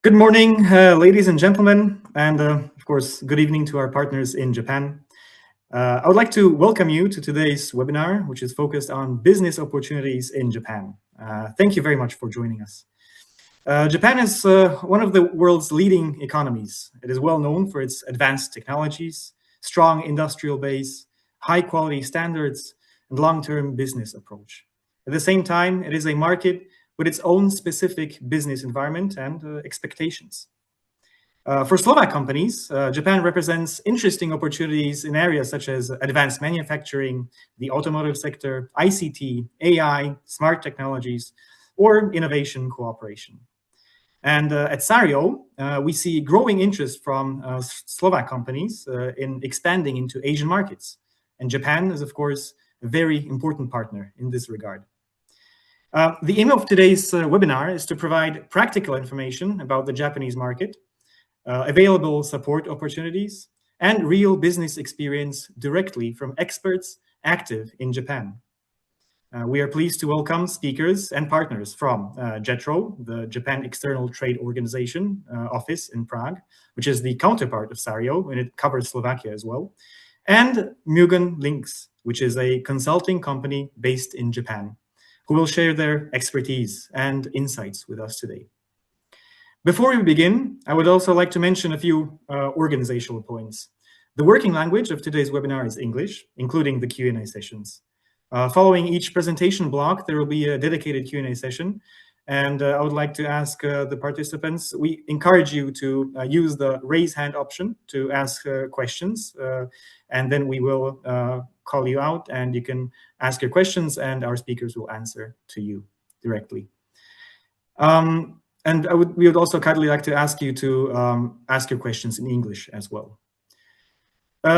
Good morning, ladies and gentlemen, and of course, good evening to our partners in Japan. I would like to welcome you to today's webinar, which is focused on business opportunities in Japan. Thank you very much for joining us. Japan is one of the world's leading economies. It is well known for its advanced technologies, strong industrial base, high quality standards, and long-term business approach. At the same time, it is a market with its own specific business environment and expectations. For Slovak companies, Japan represents interesting opportunities in areas such as advanced manufacturing, the automotive sector, ICT, AI, smart technologies, or innovation cooperation. And at SARIO, we see growing interest from Slovak companies in expanding into Asian markets. And Japan is, of course, a very important partner in this regard. The aim of today's webinar is to provide practical information about the Japanese market, available support opportunities, and real business experience directly from experts active in Japan. We are pleased to welcome speakers and partners from JETRO, the Japan External Trade Organization office in Prague, which is the counterpart of SARIO, and it covers Slovakia as well, and Mugen Links, which is a consulting company based in Japan, who will share their expertise and insights with us today. Before we begin, I would also like to mention a few organizational points. The working language of today's webinar is English, including the Q&A sessions. Following each presentation block, there will be a dedicated Q&A session, and I would like to ask the participants, we encourage you to use the raise hand option to ask questions, and then we will call you out and you can ask your questions and our speakers will answer to you directly. And we would also kindly like to ask you to ask your questions in English as well.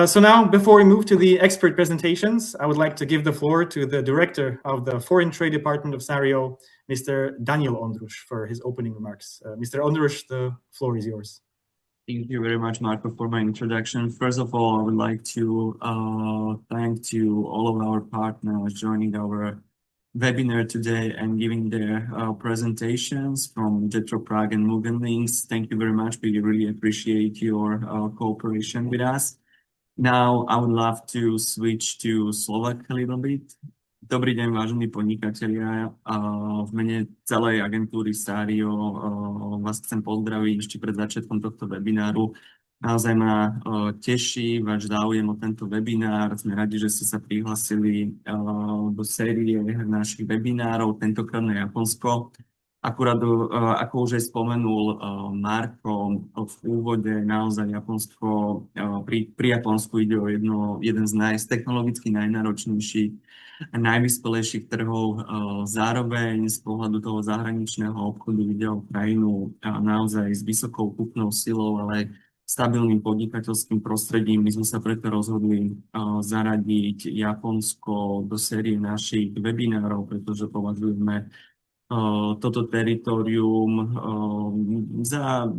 So now, before we move to the expert presentations, I would like to give the floor to the Director of the Foreign Trade Department of SARIO, Mr. Daniel Ondruš, for his opening remarks. Mr. Ondruš, the floor is yours. Thank you very much, Marco, for my introduction. First of all, I would like to thank to all of our partners joining our webinar today and giving their presentations from JETRO Prague and Mugen Links. Thank you very much. We really appreciate your cooperation with us. Now, I would love to switch to Slovak a little bit. Dobrý deň, vážení podnikatelia. V mene celej agentúry SARIO vás chcem pozdraviť ešte pred začiatkom tohto webináru. Naozaj ma teší váš záujem o tento webinár. Sme radi, že ste sa prihlasili do série našich webinárov, tentokrát na Japonsko. Akurát, ako už aj spomenul Marko v úvode, naozaj Japonsko, pri Japonsku ide o jeden z technologicky najnáročnejších a najvyspelejších trhov. Zároveň z pohľadu toho zahraničného obchodu ide o krajinu naozaj s vysokou kúpnou silou, ale stabilným podnikateľským prostredím. My sme sa preto rozhodli zaradiť Japonsko do série našich webinárov, pretože považujeme toto teritorium za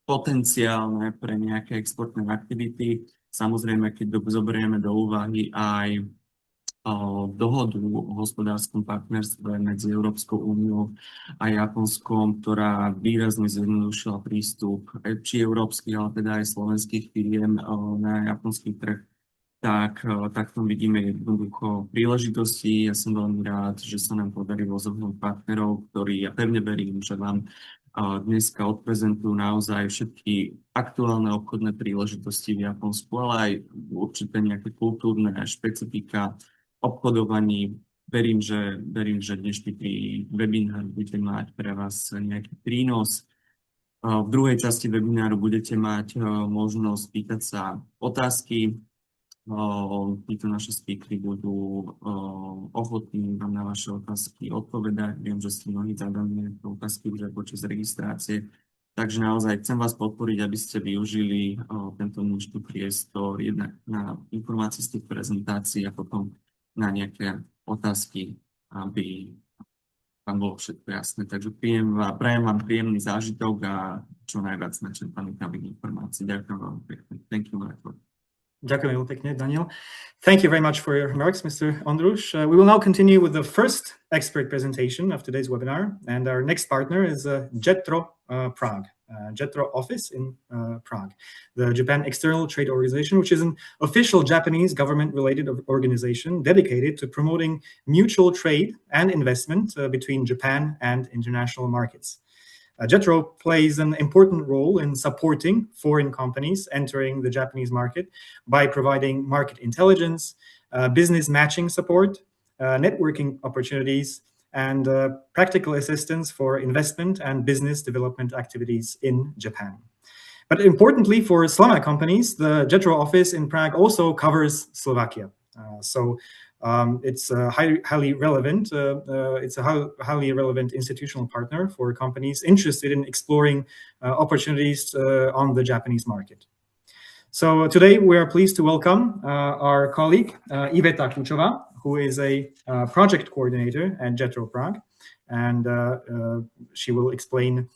potenciálne pre nejaké exportné aktivity. Samozrejme, keď zoberieme do úvahy aj dohodu o hospodárskom partnerstve medzi Európskou úniou a Japonskom, ktorá výrazne zjednodušila prístup či európskych, ale teda aj slovenských firiem na japonský trh, tak tam vidíme jednoducho príležitosti. Ja som veľmi rád, že sa nám podarilo zohnúť partnerov, ktorí, ja pevne verím, že vám dneska odprezentujú naozaj všetky aktuálne obchodné príležitosti v Japonsku, ale aj určité nejaké kultúrne špecifika obchodovaní. Verím, že dnešný webinár bude mať pre vás nejaký prínos. V druhej časti webináru budete mať možnosť pýtať sa otázky. Títo naši speakery budú ochotní vám na vaše otázky odpovedať. Viem, že ste mnohí zadali otázky už aj počas registrácie. Takže naozaj chcem vás podporiť, aby ste využili tento dnešný priestor jednak na informácie z tých prezentácií a potom na nejaké otázky, aby vám bolo všetko jasné. Takže prajem vám príjemný zážitok a čo najviac načerpaných informácií. Ďakujem vám pekne. Thank you, Marko. Ďakujem veľmi pekne, Daniel. Thank you very much for your remarks, Mr. Ondruš. We will now continue with the first expert presentation of today's webinar, and our next partner is JETRO Prague. JETRO office in Prague, the Japan External Trade Organization, which is an official Japanese government-related organization dedicated to promoting mutual trade and investment between Japan and international markets. JETRO plays an important role in supporting foreign companies entering the Japanese market by providing market intelligence, business matching support, networking opportunities, and practical assistance for investment and business development activities in Japan. But importantly for Slovak companies, the JETRO office in Prague also covers Slovakia. It's highly relevant. It's a highly relevant institutional partner for companies interested in exploring opportunities on the Japanese market. So today we are pleased to welcome our colleague Iveta Kučová, who is a project coordinator at JETRO Prague, and she will explain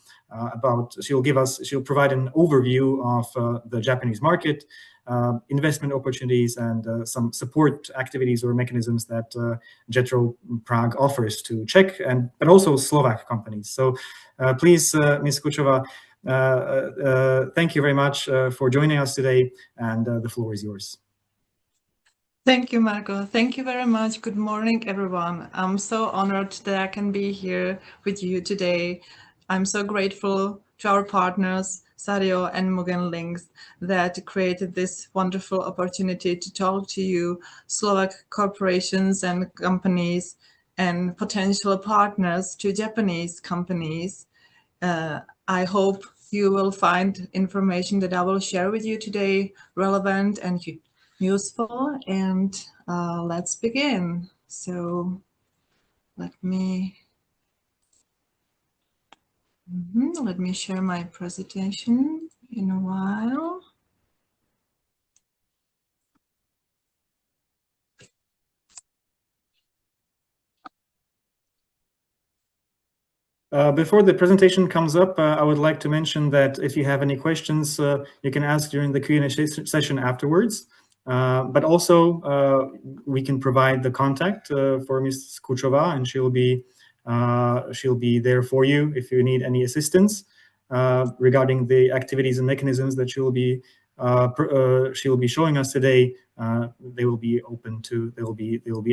she'll provide an overview of the Japanese market, investment opportunities, and some support activities or mechanisms that JETRO Prague offers to Czech but also Slovak companies. So please, Ms. Kučová, thank you very much for joining us today, and the floor is yours. Thank you, Marco. Thank you very much. Good morning, everyone. I'm so honored that I can be here with you today. I'm so grateful to our partners, SARIO and Mugen Links, that created this wonderful opportunity to talk to you, Slovak corporations and companies, and potential partners to Japanese companies. I hope you will find information that I will share with you today relevant and useful, and let's begin. So let me share my presentation in a while. Before the presentation comes up, I would like to mention that if you have any questions, you can ask during the Q&A session afterwards. But also, we can provide the contact for Ms. Kučová, and she'll be there for you if you need any assistance regarding the activities and mechanisms that she'll be showing us today. They will be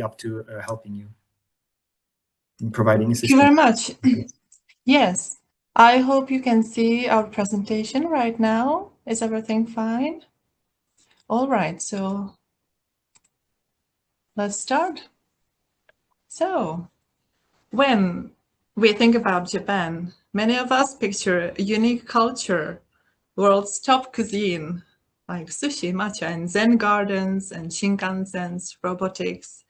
up to helping you and providing assistance. Thank you very much. Yes, I hope you can see our presentation right now. Is everything fine? All right, so let's start. So when we think about Japan, many of us picture a unique culture, world's top cuisine, like sushi, matcha, and zen gardens, and shinkansens, robotics,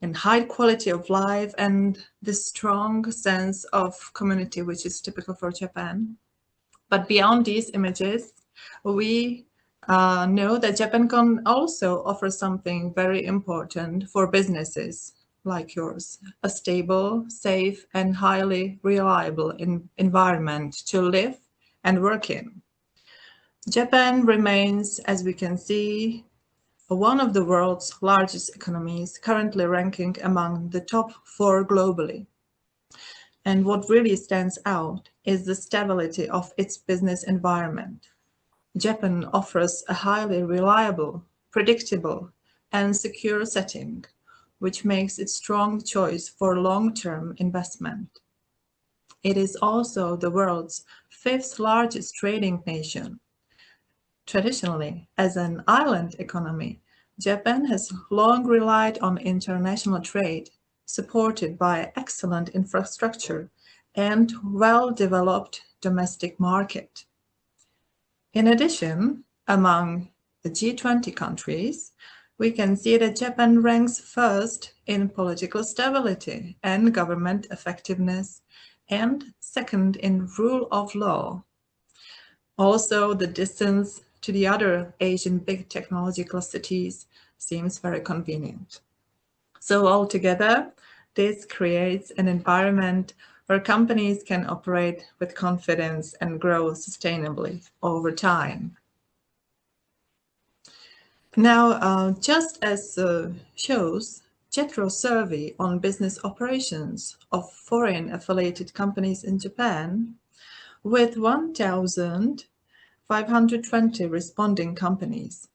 and high quality of life, and this strong sense of community, which is typical for Japan. But beyond these images, we know that Japan can also offer something very important for businesses like yours, a stable, safe, and highly reliable environment to live and work in. Japan remains, as we can see, one of the world's largest economies, currently ranking among the top 4 globally. And what really stands out is the stability of its business environment. Japan offers a highly reliable, predictable, and secure setting, which makes it a strong choice for long-term investment. It is also the world's 5th largest trading nation. Traditionally, as an island economy, Japan has long relied on international trade, supported by excellent infrastructure and well-developed domestic market. In addition, among the G20 countries, we can see that Japan ranks first in political stability and government effectiveness, and second in rule of law. Also, the distance to the other Asian big technological cities seems very convenient. So altogether, this creates an environment where companies can operate with confidence and grow sustainably over time. Now, just as shows JETRO survey on business operations of foreign affiliated companies in Japan, with 1,520 responding companies.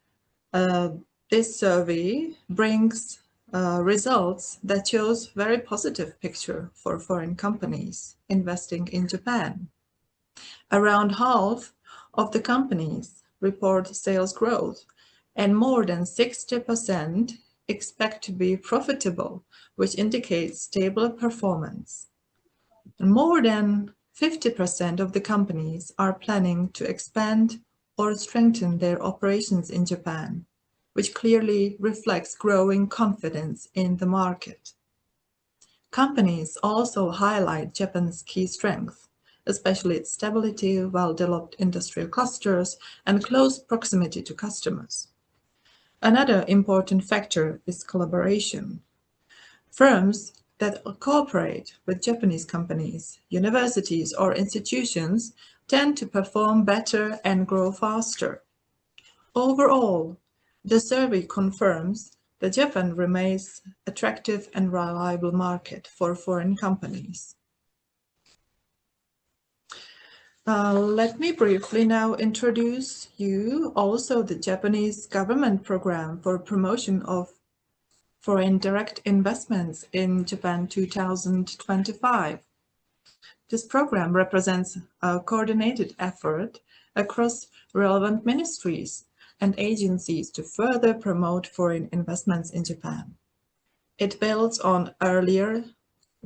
This survey brings results that shows very positive picture for foreign companies investing in Japan. Around half of the companies report sales growth, and more than 60% expect to be profitable, which indicates stable performance. And more than 50% of the companies are planning to expand or strengthen their operations in Japan, which clearly reflects growing confidence in the market. Companies also highlight Japan's key strengths, especially its stability, well-developed industrial clusters, and close proximity to customers. Another important factor is collaboration. Firms that cooperate with Japanese companies, universities, or institutions tend to perform better and grow faster. Overall, the survey confirms that Japan remains an attractive and reliable market for foreign companies. Let me briefly now introduce you also the Japanese government program for promotion of foreign direct investments in Japan 2025. This program represents a coordinated effort across relevant ministries and agencies to further promote foreign investments in Japan. It builds on earlier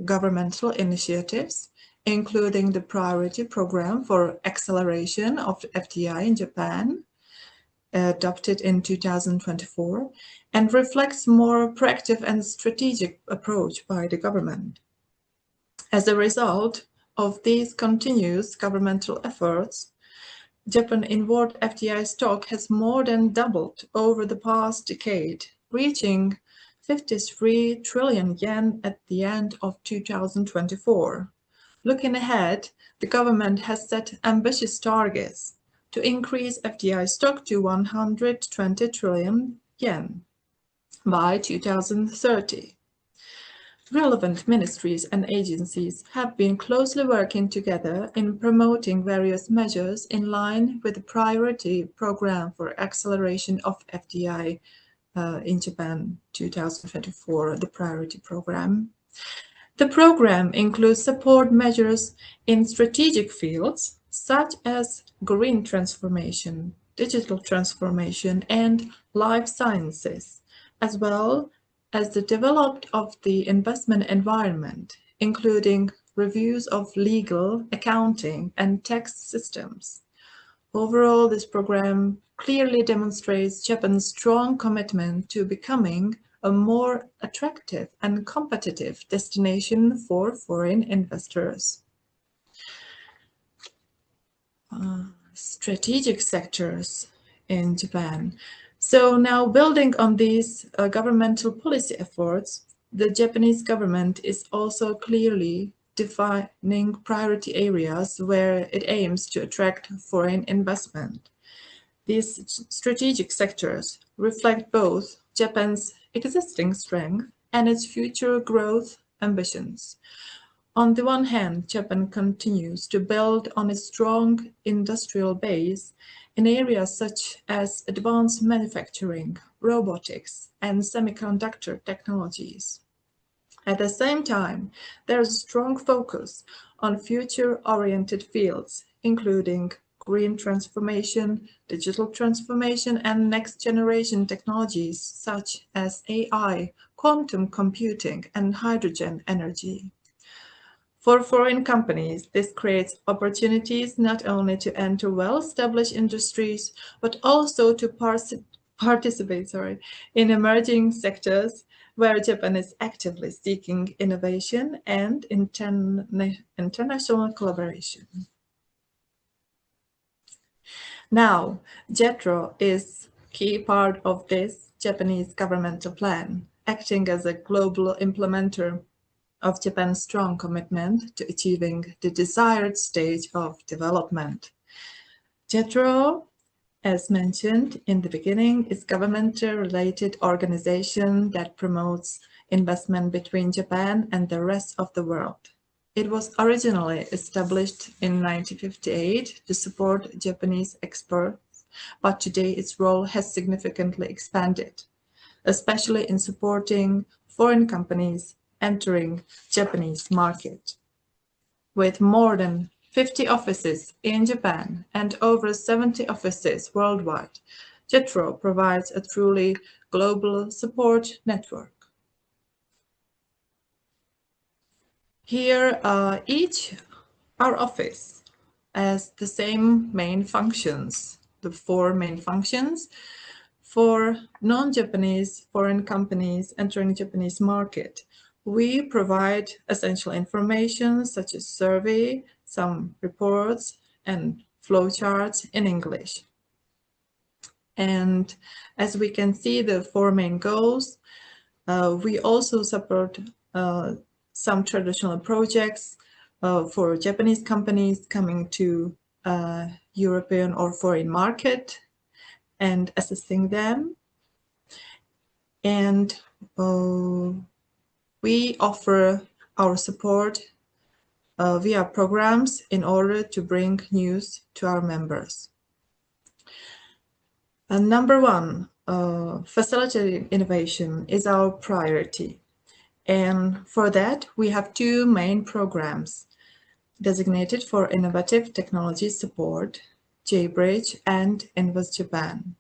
governmental initiatives, including the Priority Program for Acceleration of FDI in Japan, adopted in 2024, and reflects more proactive and strategic approach by the government. As a result of these continuous governmental efforts, Japan inward FDI stock has more than doubled over the past decade, reaching 53 trillion yen at the end of 2024. Looking ahead, the government has set ambitious targets to increase FDI stock to 120 trillion yen by 2030. Relevant ministries and agencies have been closely working together in promoting various measures in line with the Priority Program for Acceleration of FDI in Japan 2024, the Priority Program. The program includes support measures in strategic fields such as green transformation, digital transformation, and life sciences, as well as the development of the investment environment, including reviews of legal, accounting, and tax systems. Overall, this program clearly demonstrates Japan's strong commitment to becoming a more attractive and competitive destination for foreign investors. Strategic sectors in Japan. So now, building on these governmental policy efforts, the Japanese government is also clearly defining priority areas where it aims to attract foreign investment. These strategic sectors reflect both Japan's existing strength and its future growth ambitions. On the one hand, Japan continues to build on its strong industrial base in areas such as advanced manufacturing, robotics, and semiconductor technologies. At the same time, there is a strong focus on future-oriented fields, including green transformation, digital transformation, and next-generation technologies such as AI, quantum computing, and hydrogen energy. For foreign companies, this creates opportunities not only to enter well-established industries, but also to participate in emerging sectors where Japan is actively seeking innovation and international collaboration. Now, JETRO is a key part of this Japanese governmental plan, acting as a global implementer of Japan's strong commitment to achieving the desired stage of development. JETRO, as mentioned in the beginning, is a government-related organization that promotes investment between Japan and the rest of the world. It was originally established in 1958 to support Japanese experts, but today its role has significantly expanded, especially in supporting foreign companies entering Japanese market. With more than 50 offices in Japan and over 70 offices worldwide, JETRO provides a truly global support network. Here, our office has the same main functions, the 4 main functions for non-Japanese foreign companies entering Japanese market. We provide essential information such as survey, some reports, and flowcharts in English. And as we can see, the 4 main goals, we also support some traditional projects for Japanese companies coming to European or foreign market and assisting them. And we offer our support via programs in order to bring news to our members. And number 1, facilitating innovation is our priority. And for that, we have 2 main programs designated for innovative technology support, JBridge and Invest Japan.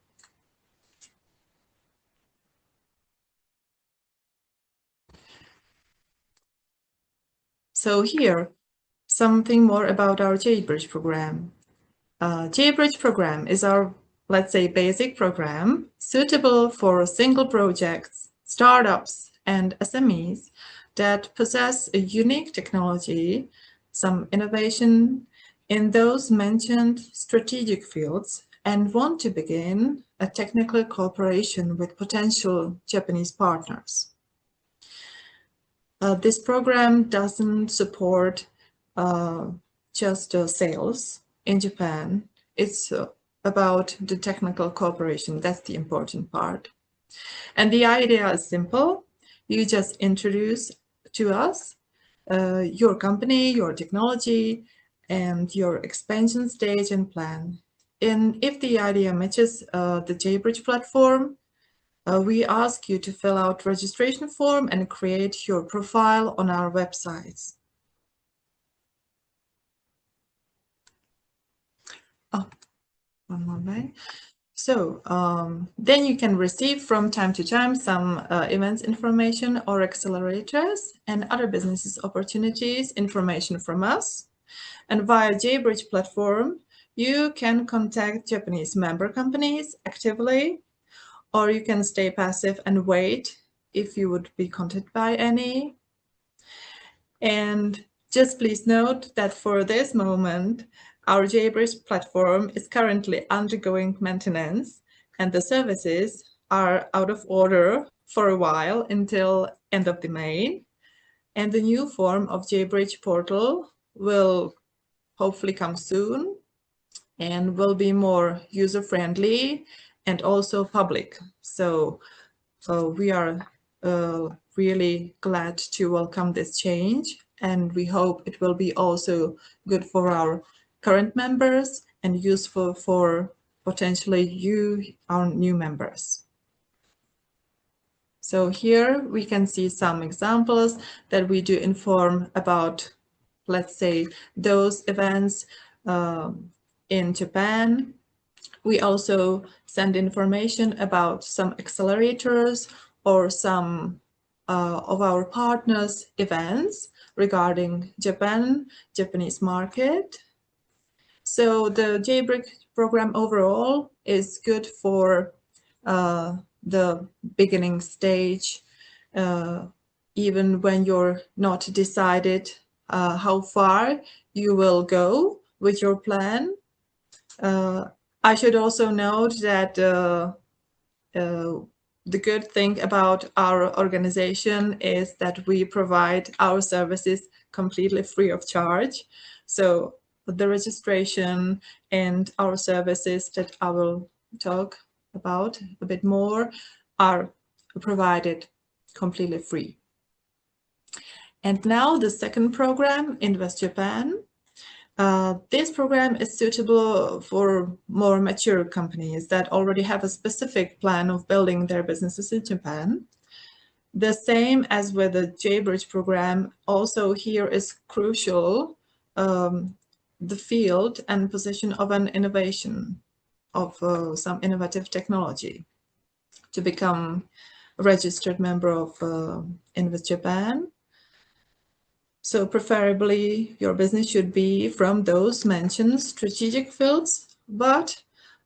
So here, something more about our JBridge program. JBridge program is our, let's say, basic program suitable for single projects, startups, and SMEs that possess a unique technology, some innovation in those mentioned strategic fields, and want to begin a technical cooperation with potential Japanese partners. This program doesn't support just sales in Japan. It's about the technical cooperation. That's the important part. And the idea is simple. You just introduce to us your company, your technology, and your expansion stage and plan. And if the idea matches the JBridge platform, we ask you to fill out registration form and create your profile on our websites. Oh, one more way. So then you can receive from time to time some events information or accelerators and other businesses opportunities information from us. And via JBridge platform, you can contact Japanese member companies actively, or you can stay passive and wait if you would be contacted by any. And just please note that for this moment, our JBridge platform is currently undergoing maintenance, and the services are out of order for a while until end of the May. And the new form of JBridge portal will hopefully come soon and will be more user-friendly and also public. So we are really glad to welcome this change, and we hope it will be also good for our current members and useful for potentially you, our new members. So here we can see some examples that we do inform about, let's say, those events in Japan. We also send information about some accelerators or some of our partners' events regarding Japanese market. So the JBridge program overall is good for the beginning stage, even when you're not decided how far you will go with your plan. I should also note that the good thing about our organization is that we provide our services completely free of charge. So the registration and our services that I will talk about a bit more are provided completely free. And now the second program, Invest Japan. This program is suitable for more mature companies that already have a specific plan of building their businesses in Japan. The same as with the J-Bridge program, also here is crucial the field and position of an innovation of some innovative technology to become a registered member of Invest Japan. So preferably your business should be from those mentioned strategic fields, but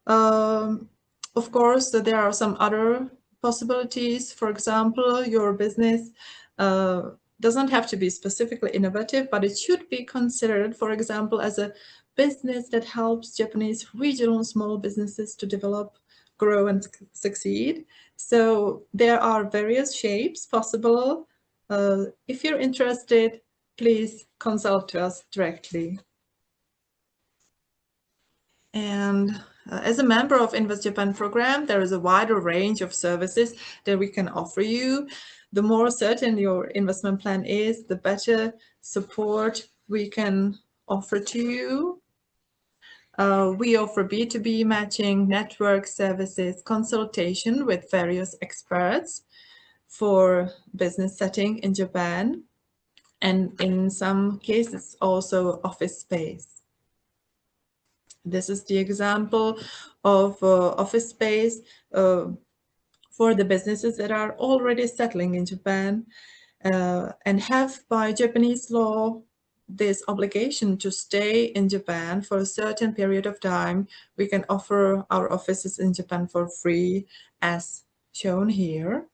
of course there are some other possibilities. For example, your business doesn't have to be specifically innovative, but it should be considered, for example, as a business that helps Japanese regional small businesses to develop, grow, and succeed. So there are various shapes possible. If you're interested, please consult us directly. And as a member of Invest Japan program, there is a wider range of services that we can offer you. The more certain your investment plan is, the better support we can offer to you. We offer B2B matching, network services, consultation with various experts for business setting in Japan, and in some cases also office space. This is the example of office space for the businesses that are already settling in Japan and have by Japanese law this obligation to stay in Japan for a certain period of time. We can offer our offices in Japan for free, as shown here.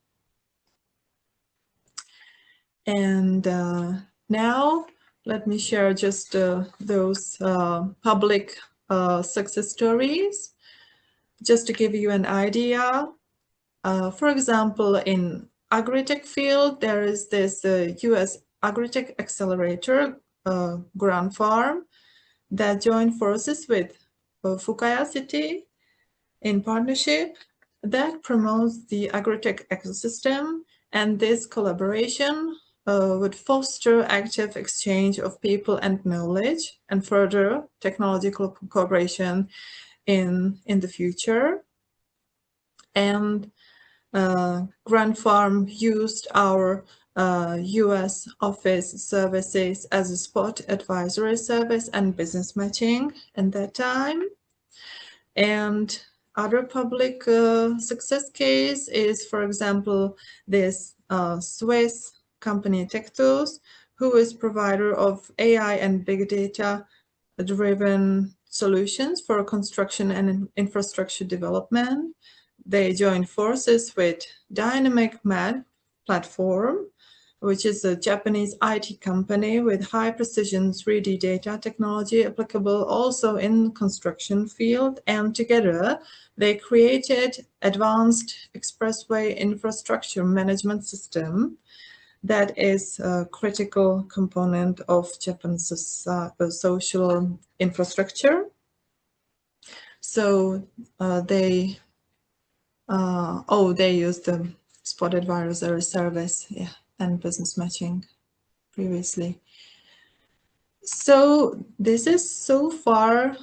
And now let me share just those public success stories, just to give you an idea. For example, in agri-tech field, there is this US agri-tech accelerator, Grand Farm, that joined forces with Fukaya City in partnership that promotes the agri-tech ecosystem, and this collaboration would foster active exchange of people and knowledge and further technological cooperation in the future. And Grand Farm used our US office services as a spot advisory service and business matching in that time. And other public success case is, for example, this Swiss company Tectus, who is provider of AI and big data driven solutions for construction and infrastructure development. They joined forces with Dynamic Mad platform, which is a Japanese IT company with high precision 3D data technology applicable also in construction field. And together they created advanced expressway infrastructure management system that is a critical component of Japan's social infrastructure. So they used the spot advisory service, yeah, and business matching previously. So this is so far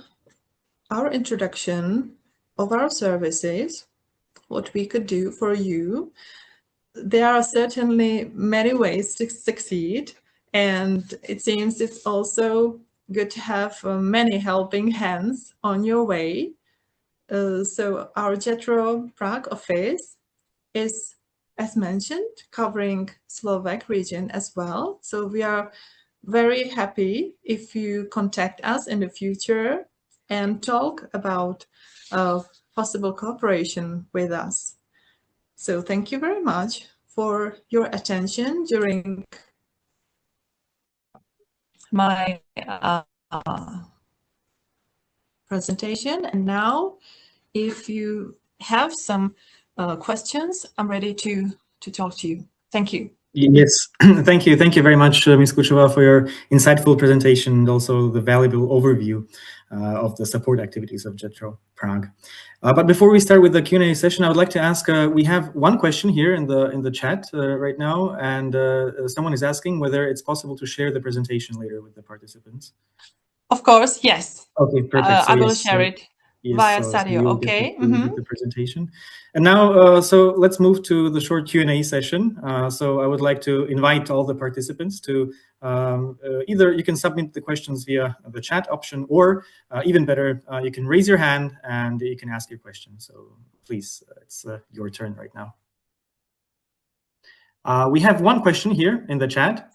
our introduction of our services, what we could do for you. There are certainly many ways to succeed, and it seems it's also good to have many helping hands on your way. So our Jetro Prague office is, as mentioned, covering Slovak region as well. So we are very happy if you contact us in the future and talk about possible cooperation with us. So thank you very much for your attention during my presentation. And now, if you have some questions, I'm ready to talk to you. Thank you. Yes, thank you. Thank you very much, Ms. Kuchova, for your insightful presentation and also the valuable overview of the support activities of JETRO Prague. But before we start with the Q&A session, I would like to ask, we have one question here in the chat right now, and someone is asking whether it's possible to share the presentation later with the participants. Of course, yes. Okay, perfect. So I will share it via SARIO, so okay? Get the presentation. And now, so let's move to the short Q&A session. So I would like to invite all the participants to either you can submit the questions via the chat option, or even better, you can raise your hand and you can ask your question. So please, it's your turn right now. We have one question here in the chat.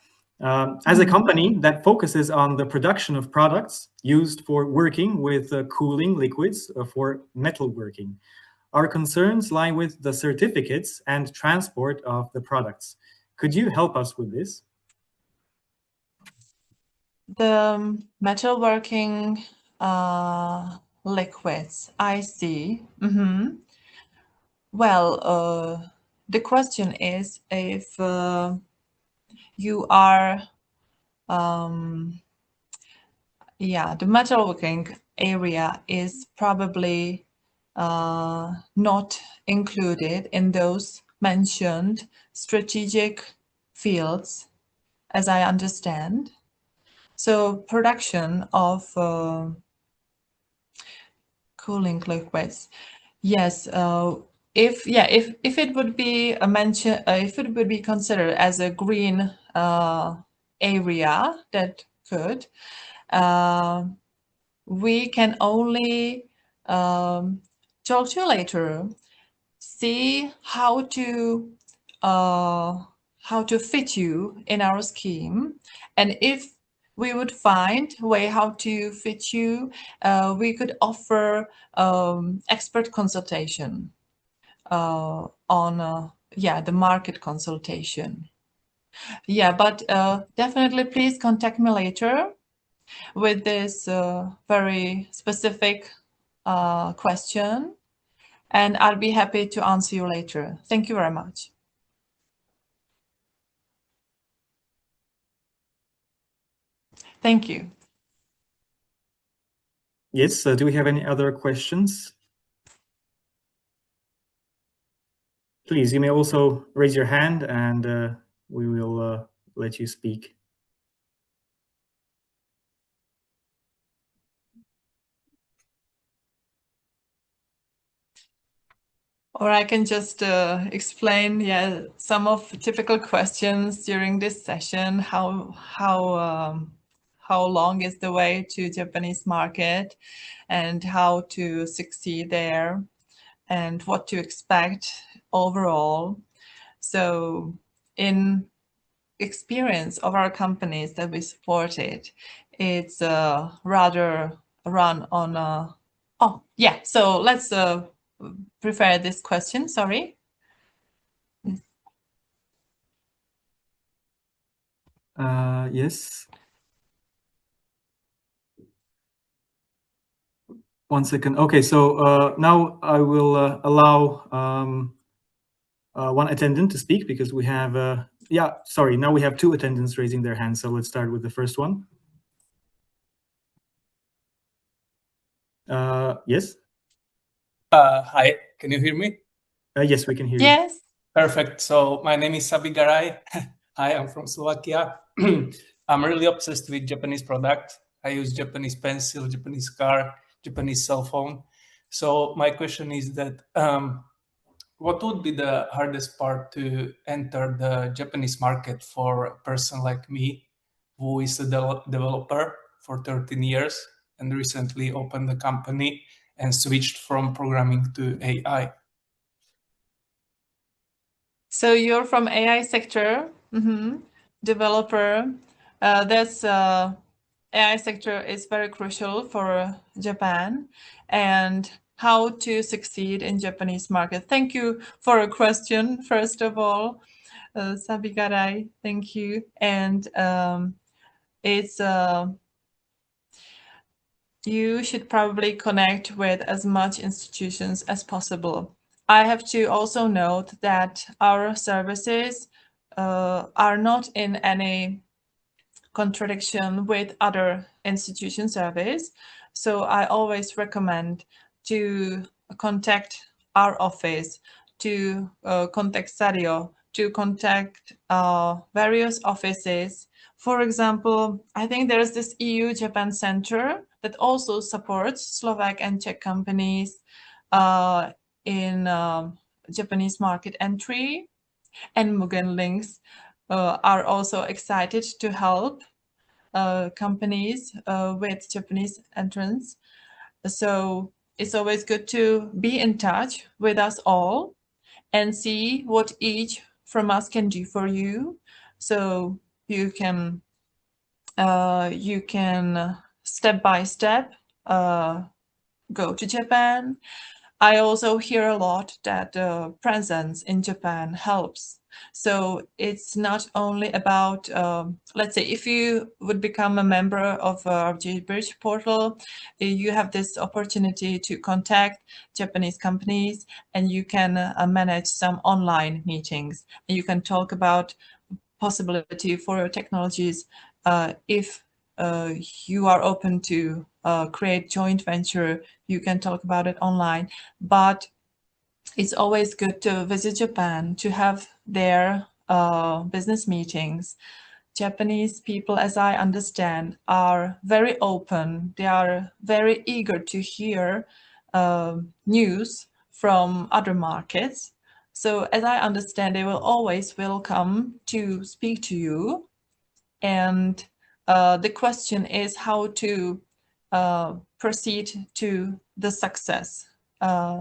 As a company that focuses on the production of products used for working with cooling liquids for metalworking, our concerns lie with the certificates and transport of the products. Could you help us with this? The metalworking liquids, I see. Well, the question is if you are, the metalworking area is probably not included in those mentioned strategic fields, as I understand. So production of cooling liquids, yes. If it would be a mention, if it would be considered as a green area, that could, we can only talk to you later, see how to fit you in our scheme, and if we would find a way how to fit you, we could offer expert consultation on the market consultation. But definitely please contact me later with this very specific question, and I'll be happy to answer you later. Thank you very much. Thank you. Yes, do we have any other questions? Please, you may also raise your hand and we will let you speak. Or I can just explain, some of the typical questions during this session. How long is the way to Japanese market, and how to succeed there, and what to expect overall. So in experience of our companies that we supported, it's rather run on so let's prepare this question. Sorry. Yes. One second. Okay, so now I will allow one attendant to speak, because we have, now we have two attendants raising their hands. So let's start with the first one. Yes. Hi, can you hear me? Yes, we can hear you. Yes. Perfect. So my name is Sabigarai. Hi, I'm from Slovakia. I'm really obsessed with Japanese product. I use Japanese pencil, Japanese car, Japanese cell phone. So my question is that what would be the hardest part to enter the Japanese market for a person like me, who is a developer for 13 years and recently opened a company and switched from programming to AI? So you're from AI sector, developer. That's AI sector is very crucial for Japan, and how to succeed in Japanese market. Thank you for a question, first of all, Sabigarai. Thank you. And it's you should probably connect with as much institutions as possible. I have to also note that our services are not in any contradiction with other institution service. So I always recommend to contact our office, to contact SARIO, to contact various offices. For example, I think there is this EU-Japan Center that also supports Slovak and Czech companies in Japanese market entry, and Mugen Links are also excited to help companies with Japanese entrance. So it's always good to be in touch with us all and see what each from us can do for you. So you can step by step go to Japan. I also hear a lot that presence in Japan helps. So it's not only about, let's say, if you would become a member of our JBridge portal, you have this opportunity to contact Japanese companies, and you can manage some online meetings. And you can talk about possibility for your technologies if you are open to create joint venture, you can talk about it online. But it's always good to visit Japan, to have their business meetings. Japanese people, as I understand, are very open. They are very eager to hear news from other markets. So as I understand, they will always welcome to speak to you. And the question is how to proceed to the success.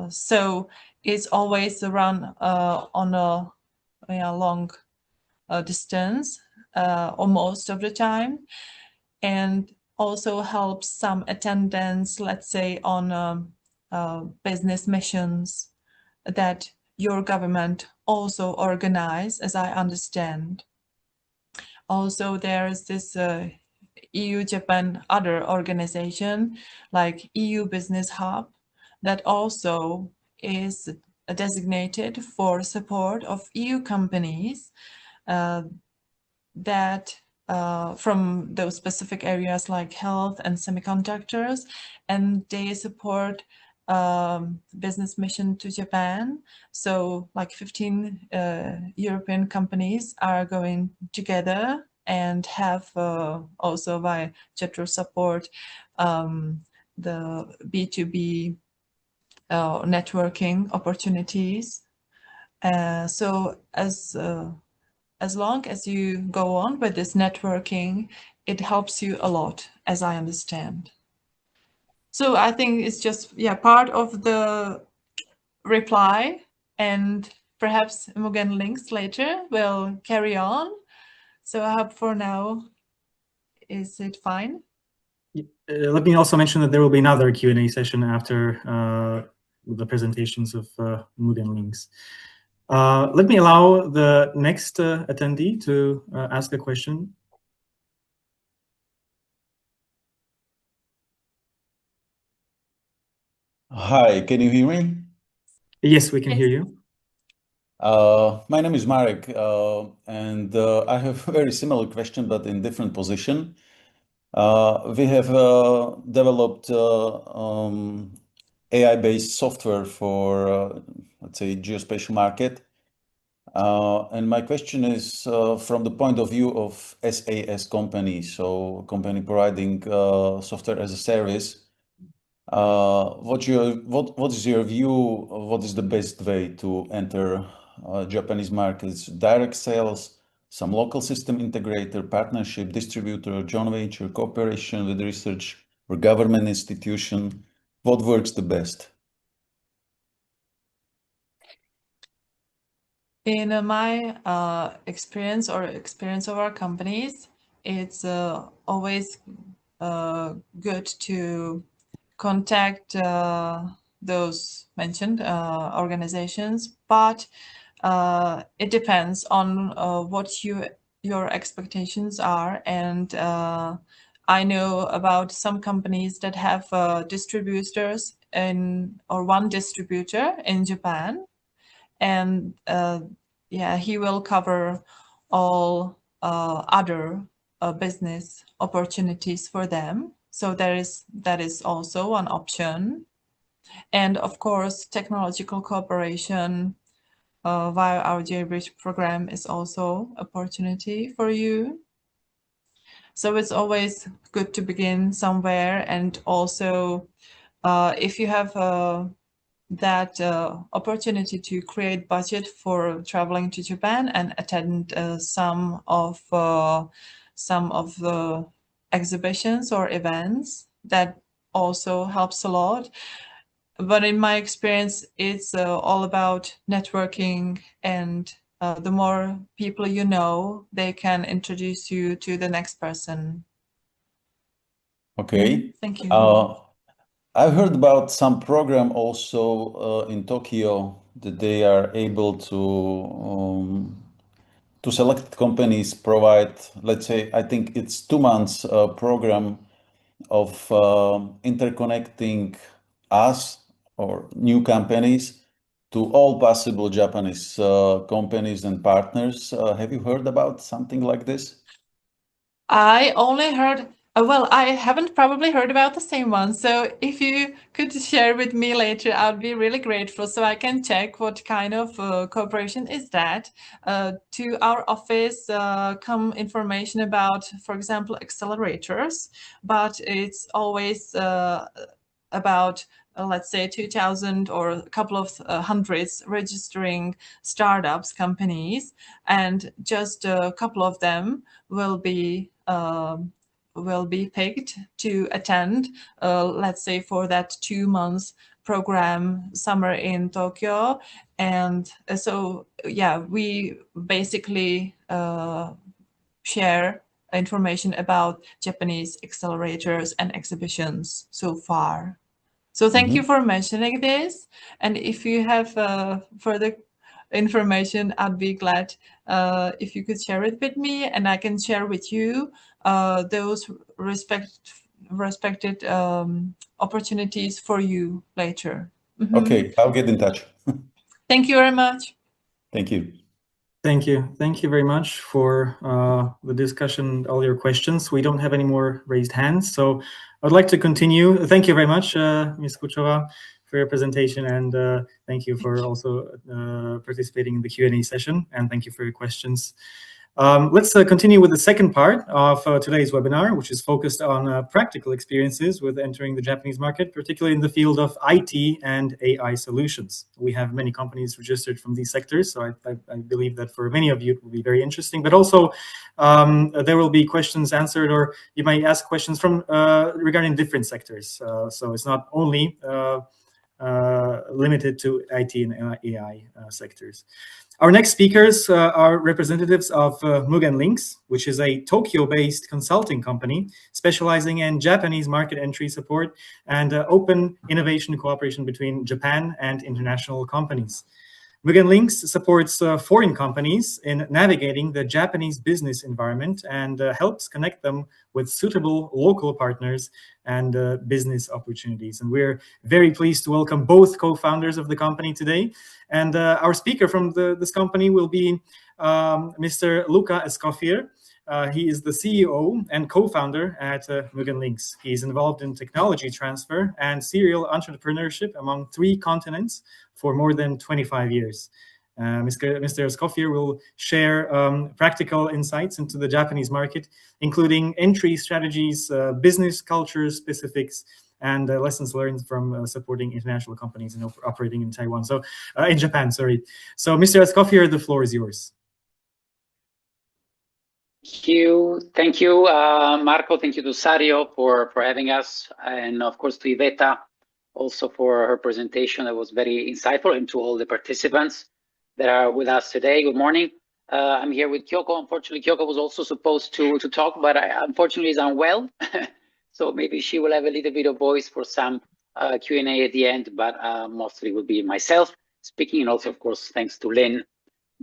So it's always around on a long distance, or most of the time, and also helps some attendance, let's say on business missions that your government also organize, as I understand. Also, there's this EU-Japan other organization like EU Business Hub that also is designated for support of EU companies that from those specific areas like health and semiconductors, and they support business mission to Japan. So like 15 European companies are going together and have also by JETRO support the B2B networking opportunities. So as long as you go on with this networking, it helps you a lot, as I understand. So I think it's just, part of the reply, and perhaps Mugen Links later will carry on. So I hope for now, is it fine? Let me also mention that there will be another Q&A session after the presentations of Mugen Links. Let me allow the next attendee to ask a question. Hi, can you hear me? Yes, we can hear you. My name is Marek, and I have a very similar question, but in different position. We have developed AI-based software for, let's say, geospatial market. And my question is from the point of view of SaaS company, so company providing software as a service. What is your view? What is the best way to enter Japanese markets? Direct sales, some local system integrator, partnership, distributor, joint venture, cooperation with research or government institution? What works the best? In my experience or experience of our companies, it's always good to contact those mentioned organizations, but it depends on what your expectations are. And I know about some companies that have distributors or one distributor in Japan, and he will cover all other business opportunities for them. So that is also an option. And of course, technological cooperation via our JBridge program is also opportunity for you. So it's always good to begin somewhere. And also, if you have that opportunity to create budget for traveling to Japan and attend some of the exhibitions or events, that also helps a lot. But in my experience, it's all about networking, and the more people you know, they can introduce you to the next person. Okay. Thank you. I heard about some program also in Tokyo that they are able to select companies provide, let's say, I think it's 2 months program of interconnecting us or new companies to all possible Japanese companies and partners. Have you heard about something like this? I only heard, well, I haven't probably heard about the same one. So if you could share with me later, I'd be really grateful so I can check what kind of cooperation is that. To our office come information about, for example, accelerators, but it's always about let's say 2,000 or a couple of hundreds registering startups, companies, and just a couple of them will be picked to attend, let's say for that 2 months program summer in Tokyo. And so yeah, we basically share information about Japanese accelerators and exhibitions so far. So thank you for mentioning this. And if you have further information, I'd be glad if you could share it with me, and I can share with you those respected opportunities for you later. Okay, I'll get in touch. Thank you very much. Thank you. Thank you. Thank you very much for the discussion, all your questions. We don't have any more raised hands, so I'd like to continue. Thank you very much, Ms. Kuchova, for your presentation, and thank you for also participating in the Q&A session, and thank you for your questions. Let's continue with the second part of today's webinar, which is focused on practical experiences with entering the Japanese market, particularly in the field of IT and AI solutions. We have many companies registered from these sectors, so I believe that for many of you it will be very interesting, but also there will be questions answered, or you might ask questions from regarding different sectors. So it's not only limited to IT and AI sectors. Our next speakers are representatives of Mugen Links, which is a Tokyo-based consulting company specializing in Japanese market entry support and open innovation cooperation between Japan and international companies. Mugen Links supports foreign companies in navigating the Japanese business environment and helps connect them with suitable local partners and business opportunities. And we're very pleased to welcome both co-founders of the company today. And our speaker from this company will be Mr. Luca Escoffier. He is the CEO and co-founder at Mugen Links. He is involved in technology transfer and serial entrepreneurship among 3 continents for more than 25 years. Mr. Escoffier will share practical insights into the Japanese market, including entry strategies, business culture specifics, and lessons learned from supporting international companies and operating in Taiwan. So in Japan, sorry. So Mr. Escoffier, the floor is yours. Thank you, Marco. Thank you to SARIO for having us, and of course to Iveta also for her presentation. That was very insightful, and to all the participants that are with us today. Good morning. I'm here with Kyoko. Unfortunately, Kyoko was also supposed to talk, but unfortunately is unwell. So maybe she will have a little bit of voice for some Q&A at the end, but mostly will be myself speaking, and also, of course, thanks to Lynn,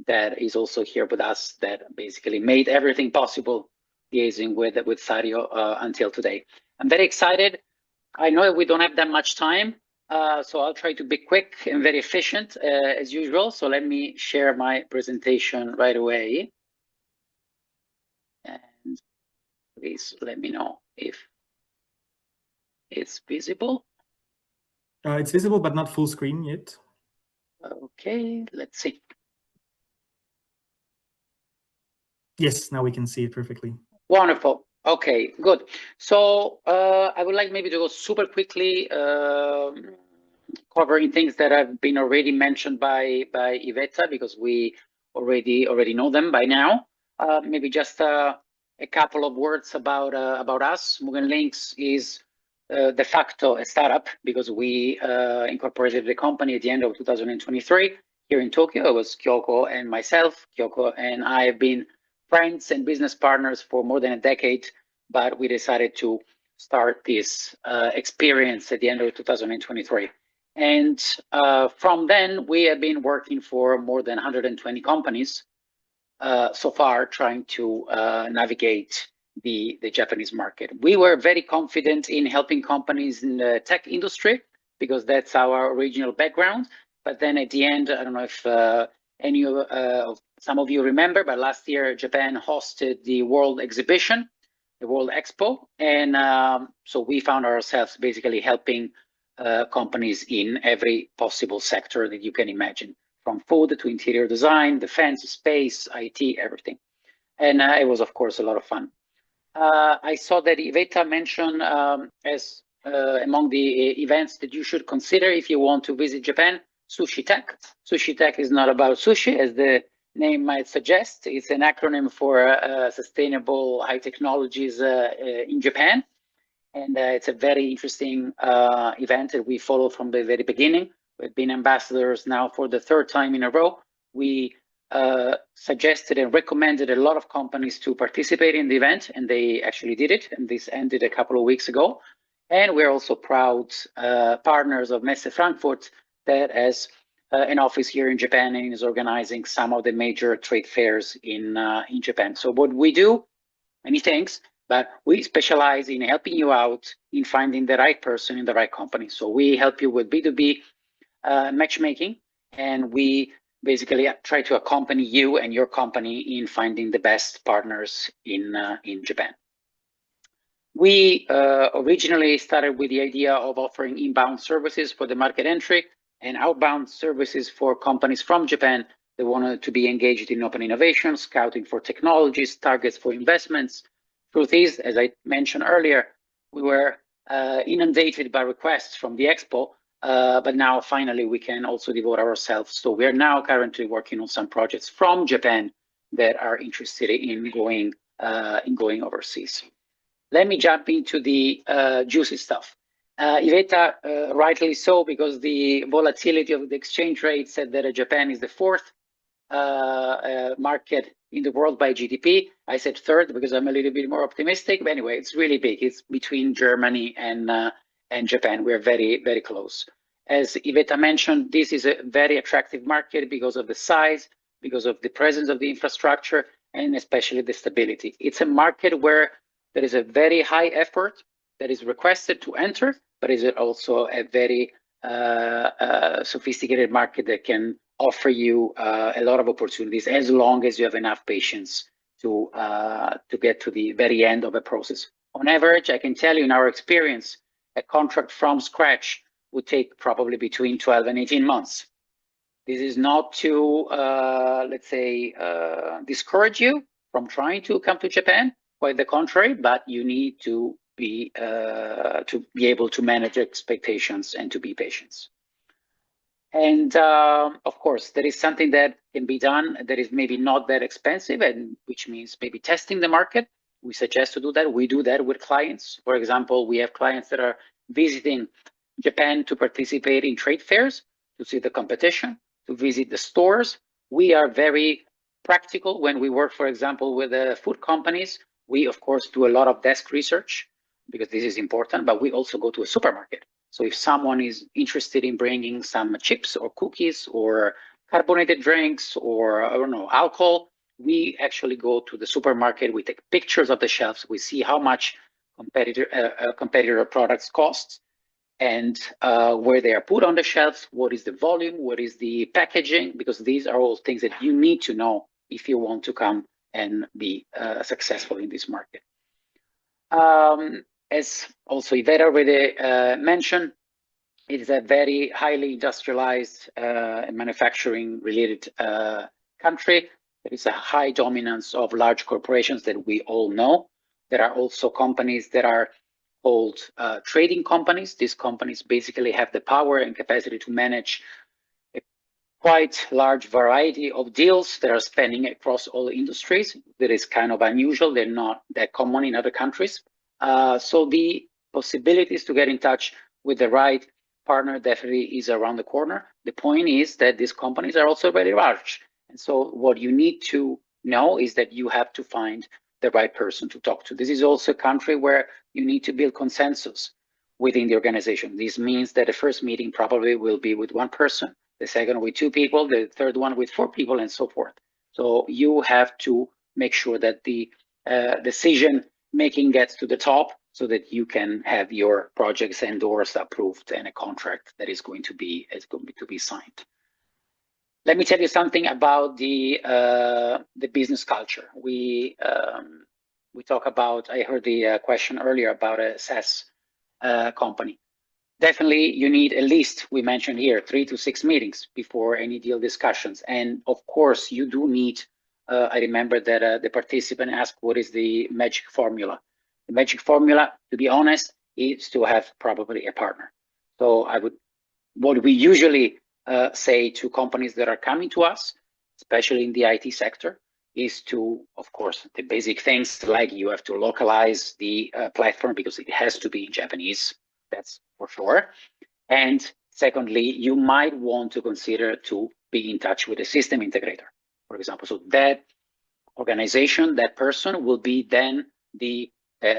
that is also here with us, that basically made everything possible, liaising with SARIO until today. I'm very excited. I know that we don't have that much time, so I'll try to be quick and very efficient as usual. So let me share my presentation right away. And please let me know if it's visible. It's visible, but not full screen yet. Okay, let's see. Yes, now we can see it perfectly. Wonderful. Okay, good. So I would like maybe to go super quickly, covering things that have been already mentioned by Iveta, because we already know them by now. Maybe just a couple of words about us. Mugen Links is de facto a startup because we incorporated the company at the end of 2023 here in Tokyo. It was Kyoko and myself. Kyoko and I have been friends and business partners for more than a decade, but we decided to start this experience at the end of 2023. And from then, we have been working for more than 120 companies so far, trying to navigate the Japanese market. We were very confident in helping companies in the tech industry because that's our original background. But then at the end, I don't know if some of you remember, but last year Japan hosted the World Exhibition, the World Expo, and so we found ourselves basically helping companies in every possible sector that you can imagine, from food to interior design, defense, space, IT, everything. And it was, of course, a lot of fun. I saw that Iveta mentioned as among the events that you should consider if you want to visit Japan, Sushi Tech. Sushi Tech is not about sushi, as the name might suggest. It's an acronym for sustainable high technologies in Japan. And it's a very interesting event that we follow from the very beginning. We've been ambassadors now for the third time in a row. We suggested and recommended a lot of companies to participate in the event, and they actually did it. And this ended a couple of weeks ago. And we're also proud partners of Messe Frankfurt, that has an office here in Japan and is organizing some of the major trade fairs in Japan. So what we do, many things, but we specialize in helping you out in finding the right person in the right company. So we help you with B2B matchmaking, and we basically try to accompany you and your company in finding the best partners in Japan. We originally started with the idea of offering inbound services for the market entry and outbound services for companies from Japan that wanted to be engaged in open innovation, scouting for technologies, targets for investments. Truth is, as I mentioned earlier, we were inundated by requests from the Expo, but now finally we can also devote ourselves. So we are now currently working on some projects from Japan that are interested in going overseas. Let me jump into the juicy stuff. Iveta, rightly so, because the volatility of the exchange rate said that Japan is the fourth market in the world by GDP. I said third because I'm a little bit more optimistic. But anyway, it's really big. It's between Germany and Japan. We're very, very close. As Iveta mentioned, this is a very attractive market because of the size, because of the presence of the infrastructure, and especially the stability. It's a market where there is a very high effort that is requested to enter, but is also a very sophisticated market that can offer you a lot of opportunities as long as you have enough patience to get to the very end of a process. On average, I can tell you in our experience, a contract from scratch would take probably between 12 and 18 months. This is not to, let's say, discourage you from trying to come to Japan, quite the contrary, but you need to be able to manage expectations and to be patient. And of course, there is something that can be done that is maybe not that expensive, and which means maybe testing the market. We suggest to do that. We do that with clients. For example, we have clients that are visiting Japan to participate in trade fairs, to see the competition, to visit the stores. We are very practical when we work, for example, with food companies. We, of course, do a lot of desk research because this is important, but we also go to a supermarket. So if someone is interested in bringing some chips or cookies or carbonated drinks or, I don't know, alcohol, we actually go to the supermarket. We take pictures of the shelves. We see how much competitor products cost and where they are put on the shelves, what is the volume, what is the packaging, because these are all things that you need to know if you want to come and be successful in this market. as also Iveta already mentioned, it is a very highly industrialized manufacturing related country. There is a high dominance of large corporations that we all know. There are also companies that are called trading companies. These companies basically have the power and capacity to manage a quite large variety of deals that are spanning across all industries. That is kind of unusual. They're not that common in other countries. So the possibilities to get in touch with the right partner definitely is around the corner. The point is that these companies are also very large. And so what you need to know is that you have to find the right person to talk to. This is also a country where you need to build consensus within the organization. This means that the first meeting probably will be with one person, the second with 2 people, the third one with 4 people, and so forth. So you have to make sure that the decision making gets to the top so that you can have your projects endorsed, approved, and a contract that is going to be signed. Let me tell you something about the business culture. We talk about, I heard the question earlier about a SaaS company. Definitely you need at least, we mentioned here, 3 to 6 meetings before any deal discussions. And of course you do need, I remember that the participant asked, what is the magic formula? The magic formula, to be honest, is to have probably a partner. So what we usually say to companies that are coming to us, especially in the IT sector, is to, of course, the basic things like you have to localize the platform because it has to be in Japanese, that's for sure. And secondly, you might want to consider to be in touch with a system integrator, for example. So that organization, that person will be then the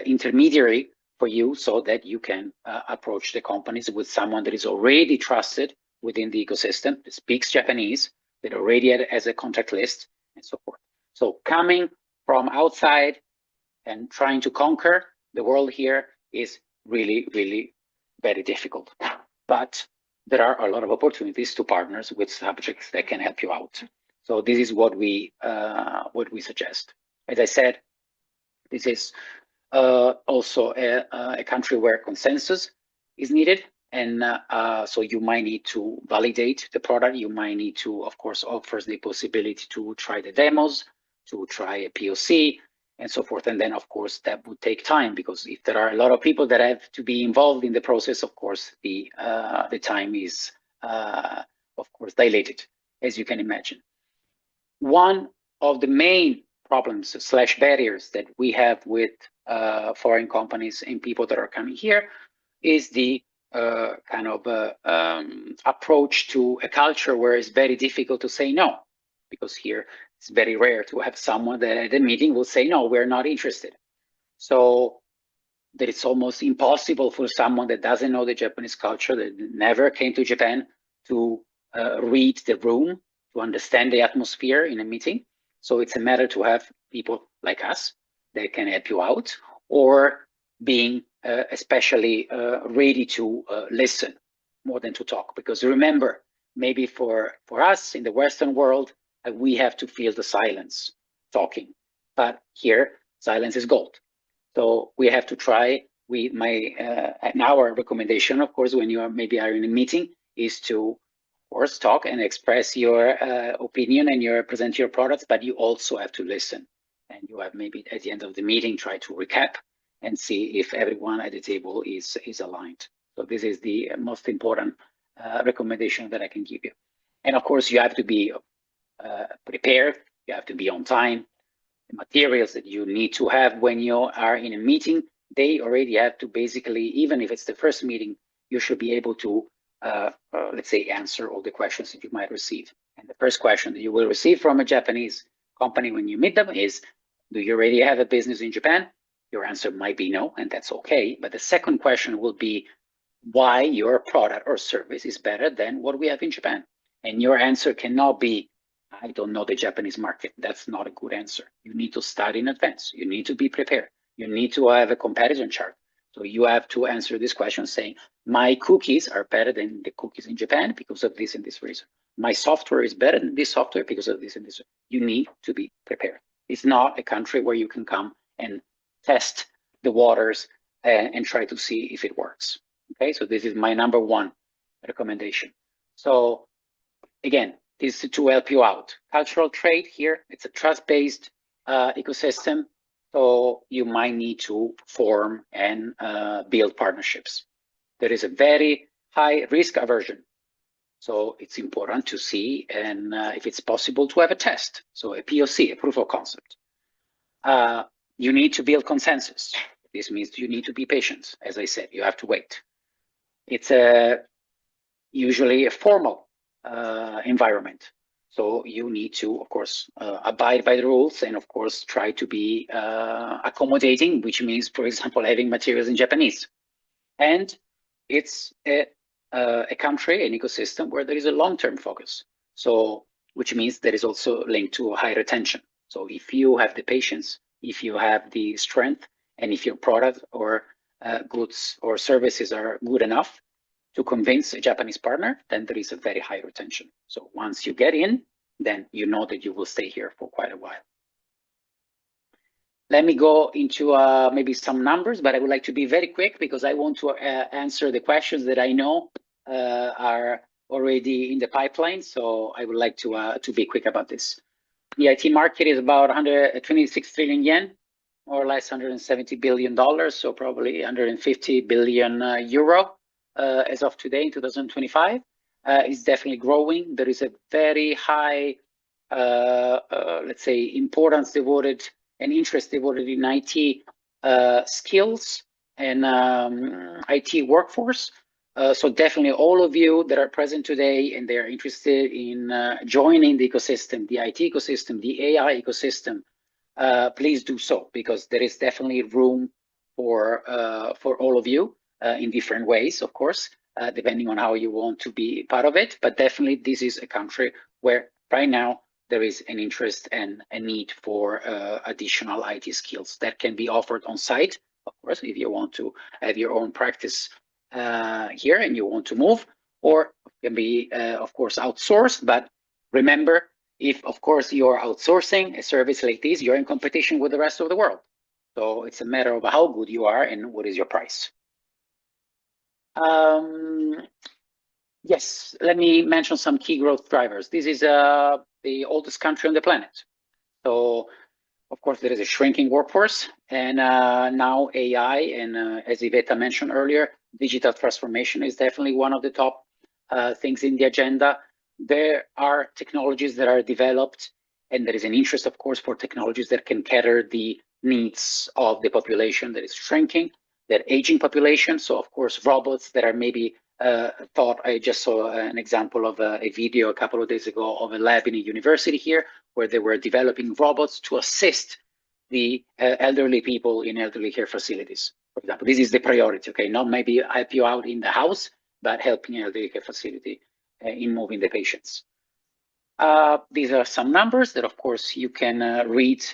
intermediary for you so that you can approach the companies with someone that is already trusted within the ecosystem, that speaks Japanese, that already has a contact list, and so forth. So coming from outside and trying to conquer the world here is really, really very difficult. But there are a lot of opportunities to partners with subjects that can help you out. So this is what we suggest. As I said, this is also a country where consensus is needed. And so you might need to validate the product. You might need to, of course, offer the possibility to try the demos, to try a POC, and so forth. And then, of course, that would take time because if there are a lot of people that have to be involved in the process, of course, the time is, of course, dilated, as you can imagine. One of the main problems / barriers that we have with foreign companies and people that are coming here is the kind of approach to a culture where it's very difficult to say no, because here it's very rare to have someone that at a meeting will say, no, we're not interested. So that it's almost impossible for someone that doesn't know the Japanese culture, that never came to Japan, to read the room, to understand the atmosphere in a meeting. So it's a matter to have people like us that can help you out, or being especially ready to listen more than to talk. Because remember, maybe for us in the Western world, we have to feel the silence talking, but here silence is gold. So we have to try. And our recommendation, of course, when you are maybe in a meeting, is to, of course, talk and express your opinion and present your products, but you also have to listen. And you have maybe at the end of the meeting try to recap and see if everyone at the table is aligned. So this is the most important recommendation that I can give you. And of course, you have to be prepared. You have to be on time. The materials that you need to have when you are in a meeting, they already have to basically, even if it's the first meeting, you should be able to, let's say, answer all the questions that you might receive. And the first question that you will receive from a Japanese company when you meet them is, do you already have a business in Japan? Your answer might be no, and that's okay. But the second question will be why your product or service is better than what we have in Japan. And your answer cannot be, I don't know the Japanese market. That's not a good answer. You need to study in advance. You need to be prepared. You need to have a comparison chart. So you have to answer this question saying, my cookies are better than the cookies in Japan because of this and this reason. My software is better than this software because of this and this. You need to be prepared. It's not a country where you can come and test the waters and try to see if it works. Okay, so this is my number one recommendation. So again, this is to help you out. Cultural trait here, it's a trust-based ecosystem, so you might need to form and build partnerships. There is a very high risk aversion, so it's important to see and if it's possible to have a test, so a POC, a proof of concept. You need to build consensus. This means you need to be patient. As I said, you have to wait. It's usually a formal environment. So you need to, of course, abide by the rules and, of course, try to be accommodating, which means, for example, having materials in Japanese. And it's a country, an ecosystem where there is a long-term focus. So, which means there is also linked to a high retention. So if you have the patience, if you have the strength, and if your product or goods or services are good enough to convince a Japanese partner, then there is a very high retention. So once you get in, then you know that you will stay here for quite a while. Let me go into maybe some numbers, but I would like to be very quick because I want to answer the questions that I know are already in the pipeline. So I would like to be quick about this. The IT market is about 126 trillion yen, more or less $170 billion, so probably 150 billion euro as of today in 2025. It's definitely growing. There is a very high, let's say, importance devoted and interest devoted in IT skills and IT workforce. So definitely all of you that are present today and they are interested in joining the ecosystem, the IT ecosystem, the AI ecosystem, please do so, because there is definitely room for all of you in different ways, of course, depending on how you want to be part of it. But definitely this is a country where right now there is an interest and a need for additional IT skills that can be offered on site, of course, if you want to have your own practice here and you want to move, or can be, of course, outsourced. But remember, if, of course, you're outsourcing a service like this, you're in competition with the rest of the world. So it's a matter of how good you are and what is your price. Yes, let me mention some key growth drivers. This is the oldest country on the planet. So, of course, there is a shrinking workforce, and now AI, and as Iveta mentioned earlier, digital transformation is definitely one of the top things in the agenda. There are technologies that are developed, and there is an interest, of course, for technologies that can cater the needs of the population that is shrinking, that aging population. So, of course, robots that are maybe thought. I just saw an example of a video a couple of days ago of a lab in a university here where they were developing robots to assist the elderly people in elderly care facilities. For example, this is the priority, okay? Not maybe help you out in the house, but helping elderly care facility in moving the patients. These are some numbers that, of course, you can read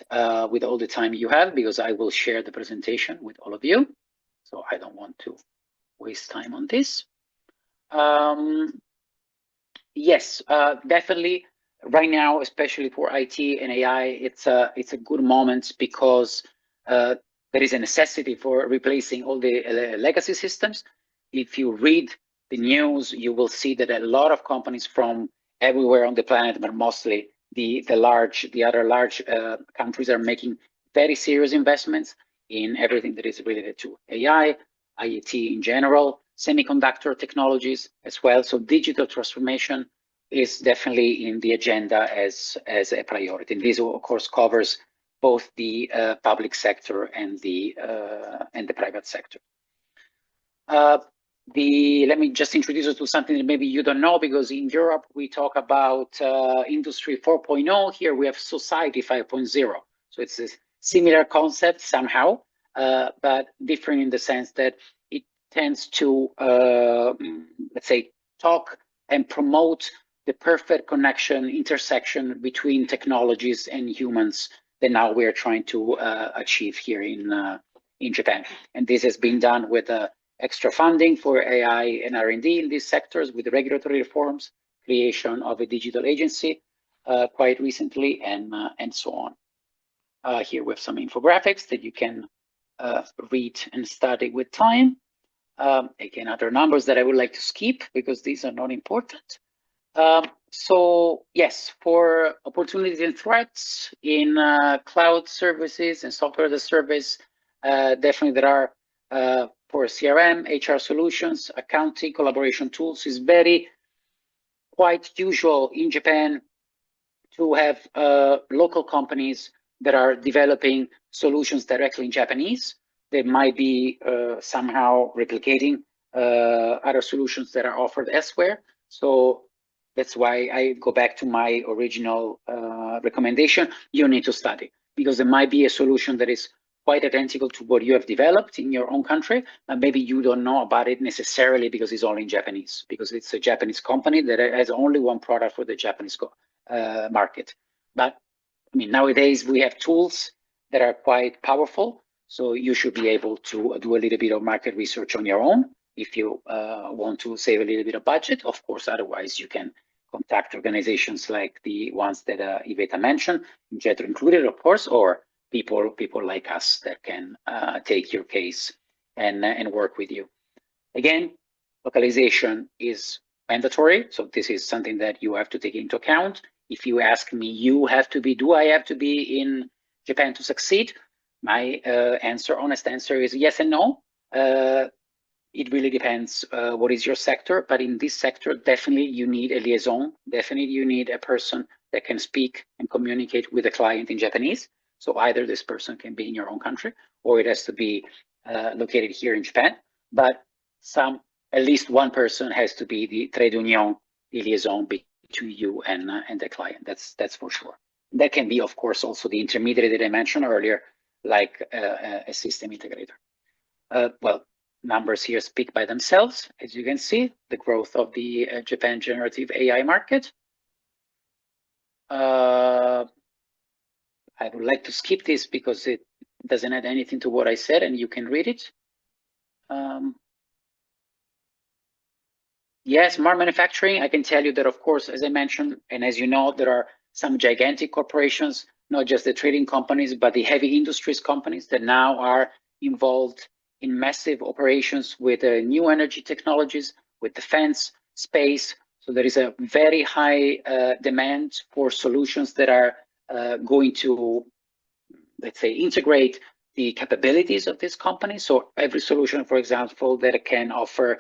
with all the time you have, because I will share the presentation with all of you. So I don't want to waste time on this. Yes, definitely. Right now, especially for IT and AI, it's a good moment because there is a necessity for replacing all the legacy systems. If you read the news, you will see that a lot of companies from everywhere on the planet, but mostly the other large countries are making very serious investments in everything that is related to AI, IoT in general, semiconductor technologies as well. So digital transformation is definitely in the agenda as a priority. And this, of course, covers both the public sector and the private sector. Let me just introduce you to something that maybe you don't know, because in Europe we talk about Industry 4.0. Here we have Society 5.0. So it's a similar concept somehow, but different in the sense that it tends to, let's say, talk and promote the perfect connection, intersection between technologies and humans that now we're trying to achieve here in Japan. And this has been done with extra funding for AI and R&D in these sectors, with the regulatory reforms, creation of a digital agency quite recently, and so on. Here we have some infographics that you can read and study with time. Again, other numbers that I would like to skip because these are not important. So yes, for opportunities and threats in cloud services and software as a service, definitely there are for CRM, HR solutions, accounting, collaboration tools is quite usual in Japan to have local companies that are developing solutions directly in Japanese. They might be somehow replicating other solutions that are offered elsewhere. So that's why I go back to my original recommendation. You need to study, because there might be a solution that is quite identical to what you have developed in your own country, and maybe you don't know about it necessarily because it's only in Japanese, because it's a Japanese company that has only one product for the Japanese market. But I mean, nowadays we have tools that are quite powerful, so you should be able to do a little bit of market research on your own if you want to save a little bit of budget. Of course, otherwise you can contact organizations like the ones that Iveta mentioned, Jetro included, of course, or people like us that can take your case and work with you. Again, localization is mandatory, so this is something that you have to take into account. If you ask me, do I have to be in Japan to succeed? My honest answer is yes and no. It really depends what is your sector, but in this sector, definitely you need a liaison. Definitely you need a person that can speak and communicate with the client in Japanese. So either this person can be in your own country, or it has to be located here in Japan. But at least one person has to be the trade union, the liaison between you and the client. That's for sure. That can be, of course, also the intermediary that I mentioned earlier, like a system integrator. Well, numbers here speak by themselves. As you can see, the growth of the Japan generative AI market. I would like to skip this because it doesn't add anything to what I said, and you can read it. Yes, smart manufacturing. I can tell you that, of course, as I mentioned, and as you know, there are some gigantic corporations, not just the trading companies, but the heavy industries companies that now are involved in massive operations with new energy technologies, with defense, space. So there is a very high demand for solutions that are going to, let's say, integrate the capabilities of this company. So every solution, for example, that can offer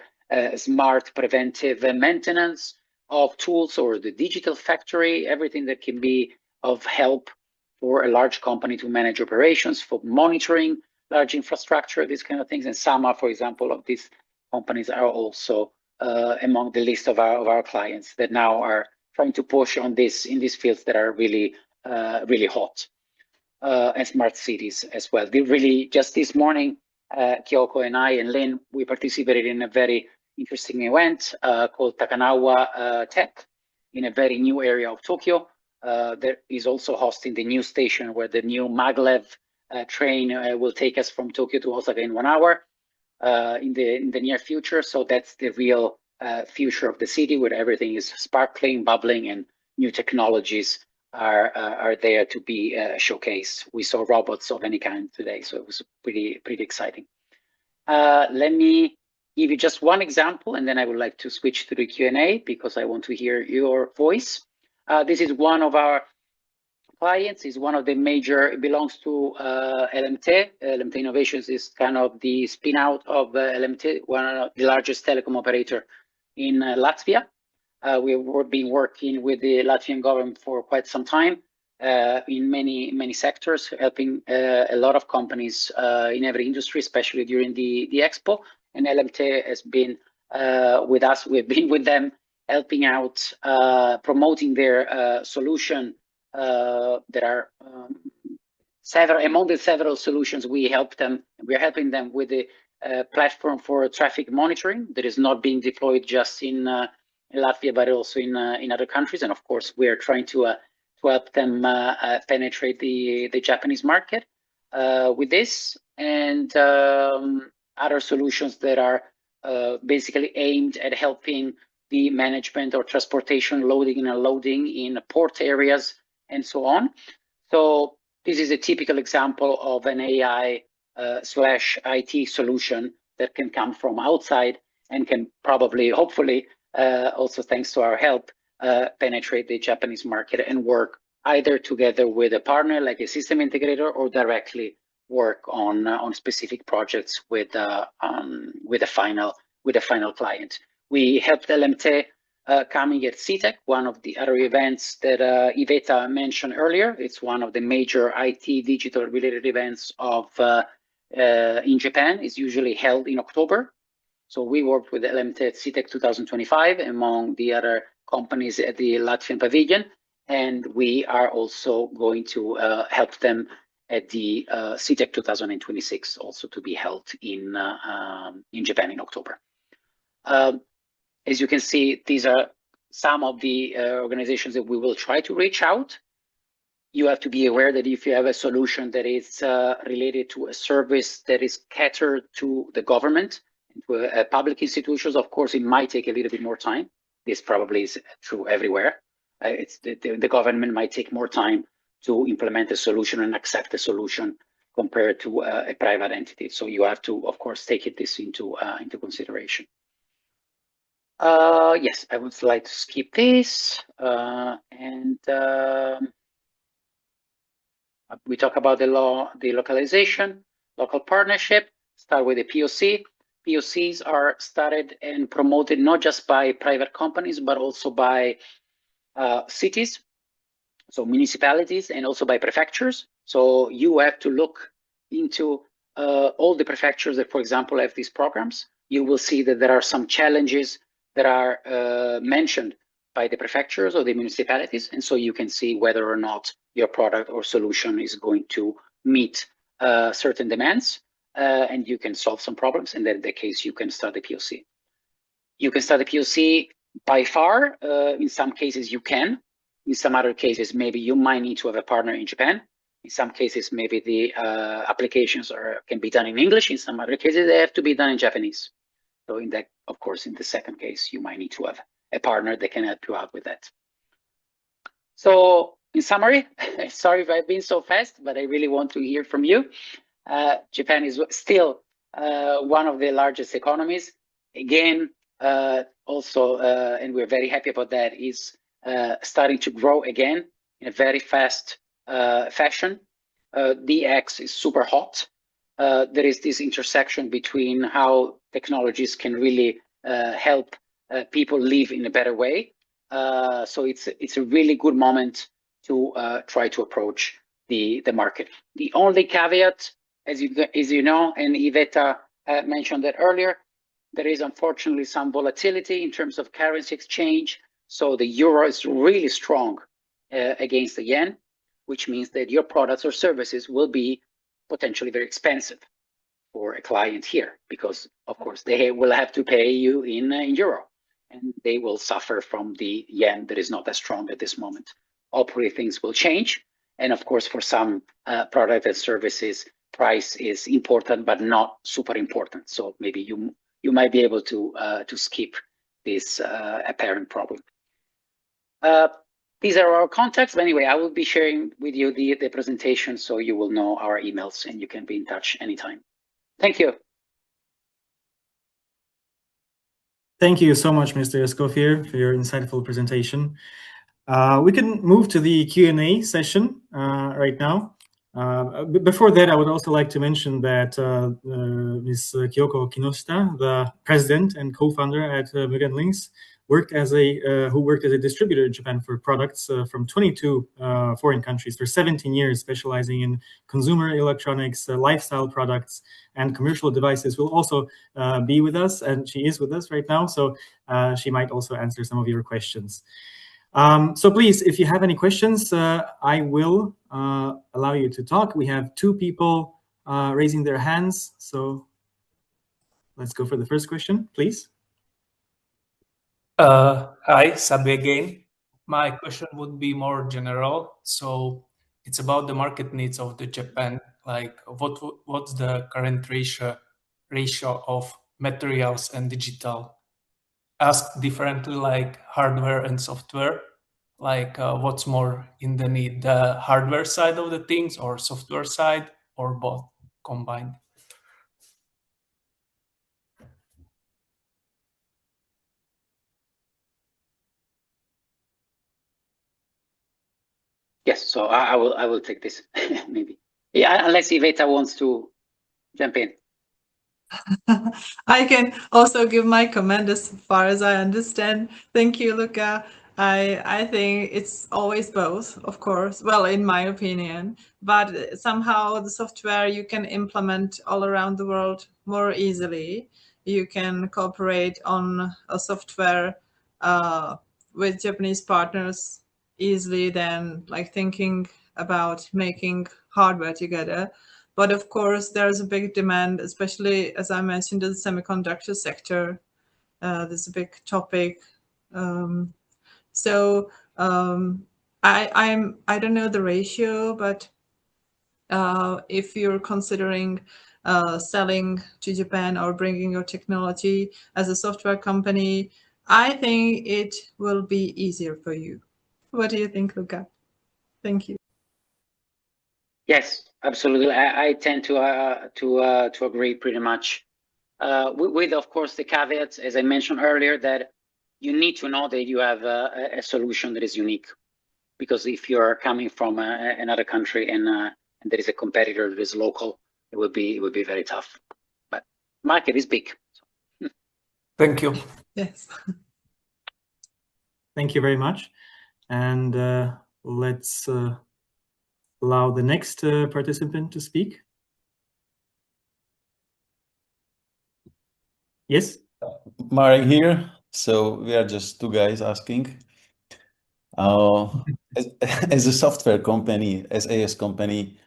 smart preventive maintenance of tools, or the digital factory, everything that can be of help for a large company to manage operations, for monitoring large infrastructure, these kind of things. And some are, for example, of these companies are also among the list of our clients that now are trying to push on this in these fields that are really hot, and smart cities as well. They really, just this morning, Kyoko and I and Lynn, we participated in a very interesting event called Takanawa Tech in a very new area of Tokyo. That is also hosting the new station where the new maglev train will take us from Tokyo to Osaka in 1 hour in the near future. So that's the real future of the city, where everything is sparkling, bubbling, and new technologies are there to be showcased. We saw robots of any kind today, so it was pretty exciting. Let me give you just one example, and then I would like to switch to the Q&A because I want to hear your voice. This is one of our clients. Is one of the major, it belongs to LMT. LMT Innovations is kind of the spin out of LMT, one of the largest telecom operator in Latvia. We've been working with the Latvian government for quite some time in many sectors, helping a lot of companies in every industry, especially during the Expo. And LMT has been with us. We've been with them, helping out, promoting their solution. There are among the several solutions we help them. We are helping them with the platform for traffic monitoring that is not being deployed just in Latvia, but also in other countries. And of course, we are trying to help them penetrate the Japanese market with this, and other solutions that are basically aimed at helping the management or transportation, loading and unloading in port areas and so on. So this is a typical example of an AI slash IT solution that can come from outside and can probably, hopefully, also thanks to our help, penetrate the Japanese market and work either together with a partner like a system integrator or directly work on specific projects with a final client. We helped LMT coming at CTEC, one of the other events that Iveta mentioned earlier. It's one of the major IT digital related events of in Japan. It's usually held in October. So we worked with LMT at CTEC 2025 among the other companies at the Latvian pavilion, and we are also going to help them at the CTEC 2026, also to be held in Japan in October. As you can see, these are some of the organizations that we will try to reach out. You have to be aware that if you have a solution that is related to a service that is catered to the government, to public institutions, of course, it might take a little bit more time. This probably is true everywhere. The government might take more time to implement a solution and accept a solution compared to a private entity. So you have to, of course, take this into consideration. Yes, I would like to skip this. We talk about the localization, local partnership, start with the POC. POCs are started and promoted not just by private companies, but also by cities, so municipalities, and also by prefectures. So you have to look into all the prefectures that, for example, have these programs. You will see that there are some challenges that are mentioned by the prefectures or the municipalities. And so you can see whether or not your product or solution is going to meet certain demands, and you can solve some problems. And then in that case, you can start the POC. You can start the POC by far. In some cases, you can. In some other cases, maybe you might need to have a partner in Japan. In some cases, maybe the applications can be done in English. In some other cases, they have to be done in Japanese. So in that, of course, in the second case, you might need to have a partner that can help you out with that. So in summary, sorry if I've been so fast, but I really want to hear from you. Japan is still one of the largest economies. Again, also, and we're very happy about that, is starting to grow again in a very fast fashion. DX is super hot. There is this intersection between how technologies can really help people live in a better way. So it's a really good moment to try to approach the market. The only caveat, as you know, and Iveta mentioned that earlier, there is unfortunately some volatility in terms of currency exchange. So the euro is really strong against the yen, which means that your products or services will be potentially very expensive for a client here, because of course they will have to pay you in euro, and they will suffer from the yen that is not as strong at this moment. Hopefully things will change, and of course for some product and services, price is important but not super important. So maybe you might be able to skip this apparent problem. These are our contacts. But anyway, I will be sharing with you the presentation, so you will know our emails and you can be in touch anytime. Thank you. Thank you so much, Mr. Escoffier, for your insightful presentation. We can move to the Q&A session right now. Before that, I would also like to mention that Ms. Kyoko Kinoshita, the president and co-founder at Mugen Links, worked as a distributor in Japan for products from 22 foreign countries for 17 years, specializing in consumer electronics, lifestyle products, and commercial devices. Will also be with us, and she is with us right now, so she might also answer some of your questions. So please, if you have any questions, I will allow you to talk. We have 2 people raising their hands, so let's go for the first question, please. Hi, Sabi again. My question would be more general. So it's about the market needs of the Japan. Like what's the current ratio of materials and digital? Asked differently, like hardware and software. Like what's more in the need, the hardware side of the things or software side, or both? combined. Yes, so I will take this maybe. Yeah, unless Iveta wants to jump in. I can also give my comment as far as I understand. Thank you, Luca. I think it's always both, of course, well, in my opinion, but somehow the software you can implement all around the world more easily. You can cooperate on a software with Japanese partners easily than like thinking about making hardware together. But of course, there's a big demand, especially as I mentioned, in the semiconductor sector. There's a big topic. I don't know the ratio, but if you're considering selling to Japan or bringing your technology as a software company, I think it will be easier for you. What do you think, Luca? Thank you. Yes, absolutely. I tend to agree pretty much. With of course the caveats, as I mentioned earlier, that you need to know that you have a solution that is unique, because if you're coming from another country and there is a competitor that is local, it would be very tough. But market is big. So. Thank you. Yes. Thank you very much. And let's allow the next participant to speak. Yes? Marek here. So we are just two guys asking. As a software company, SAS company,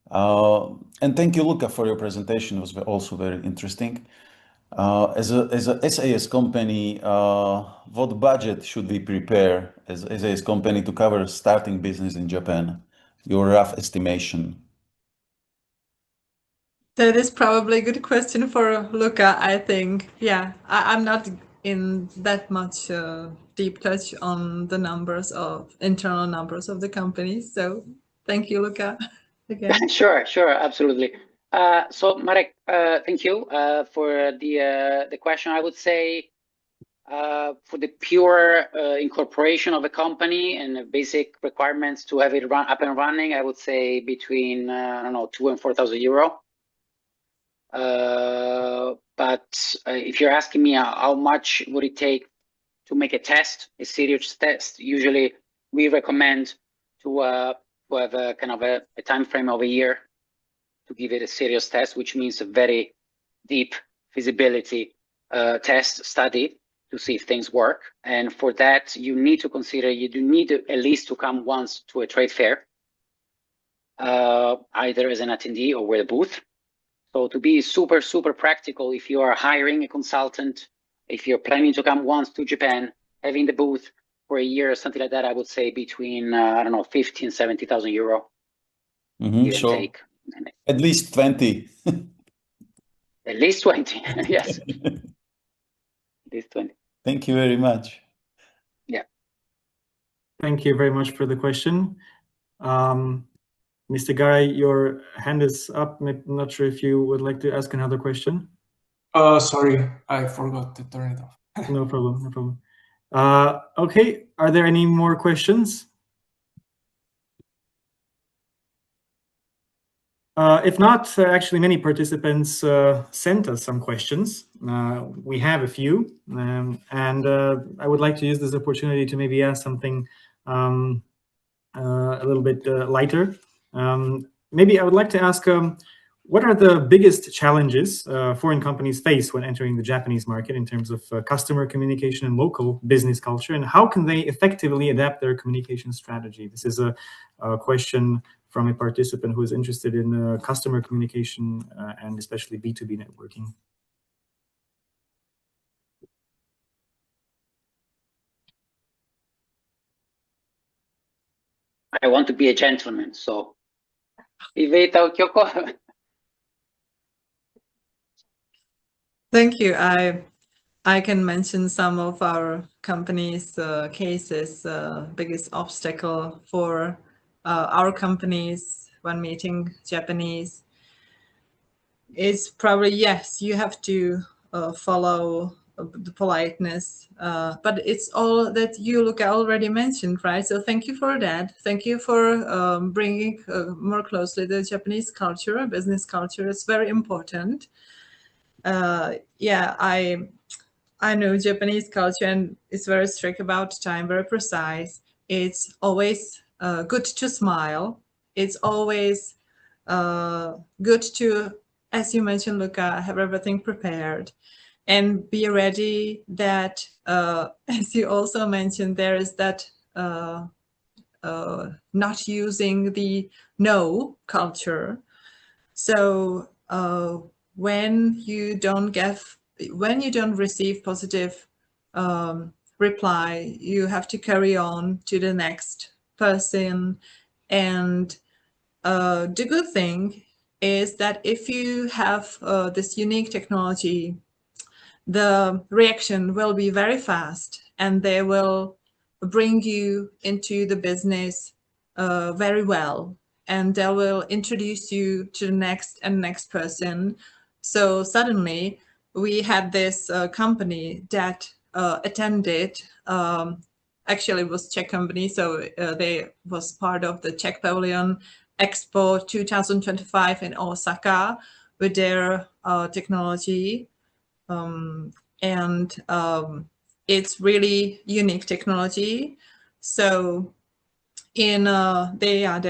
and thank you, Luca, for your presentation. It was also very interesting. As a SAS company, what budget should we prepare as a SAS company to cover starting business in Japan? Your rough estimation. That is probably a good question for Luca, I think. Yeah, I'm not in that much deep touch on the numbers of internal numbers of the company. So thank you, Luca, again. Sure, absolutely. So Marek, thank you for the question. I would say for the pure incorporation of a company and the basic requirements to have it up and running, I would say between I don't know, 2,000 and 4,000 euro. But if you're asking me how much would it take to make a test, a serious test, usually we recommend to have a kind of a time frame of a year to give it a serious test, which means a very deep feasibility test study to see if things work. And for that, you need to consider, you do need at least to come once to a trade fair, either as an attendee or with a booth. So to be super practical, if you are hiring a consultant, if you're planning to come once to Japan, having the booth for a year or something like that, I would say between, I don't know, 50 and 70,000 euro. So take. At least 20. At least 20, yes. At least 20. Thank you very much. Yeah. Thank you very much for the question. Mr. Garay, your hand is up. I'm not sure if you would like to ask another question. Sorry, I forgot to turn it off. No problem. Okay, are there any more questions? If not, actually many participants sent us some questions. We have a few, and I would like to use this opportunity to maybe ask something a little bit lighter. Maybe I would like to ask, what are the biggest challenges foreign companies face when entering the Japanese market in terms of customer communication and local business culture, and how can they effectively adapt their communication strategy? This is a question from a participant who is interested in customer communication and especially B2B networking. I want to be a gentleman, so Iveta Kyoko. Thank you. I can mention some of our company's cases, biggest obstacle for our companies when meeting Japanese. it's probably, yes, you have to follow the politeness, but it's all that you already mentioned, right? So thank you for that. Thank you for bringing more closely the Japanese culture, business culture. It's very important. Yeah, I know Japanese culture, and it's very strict about time, very precise. It's always good to smile. It's always good to, as you mentioned, Luca, have everything prepared and be ready that, as you also mentioned, there is that not using the no culture. So when you don't receive positive reply, you have to carry on to the next person. And the good thing is that if you have this unique technology, the reaction will be very fast, and they will bring you into the business very well, and they will introduce you to the next person. So suddenly we had this company that attended, actually it was Czech company, so they was part of the Czech Pavilion Expo 2025 in Osaka with their technology. And it's really unique technology. So in they had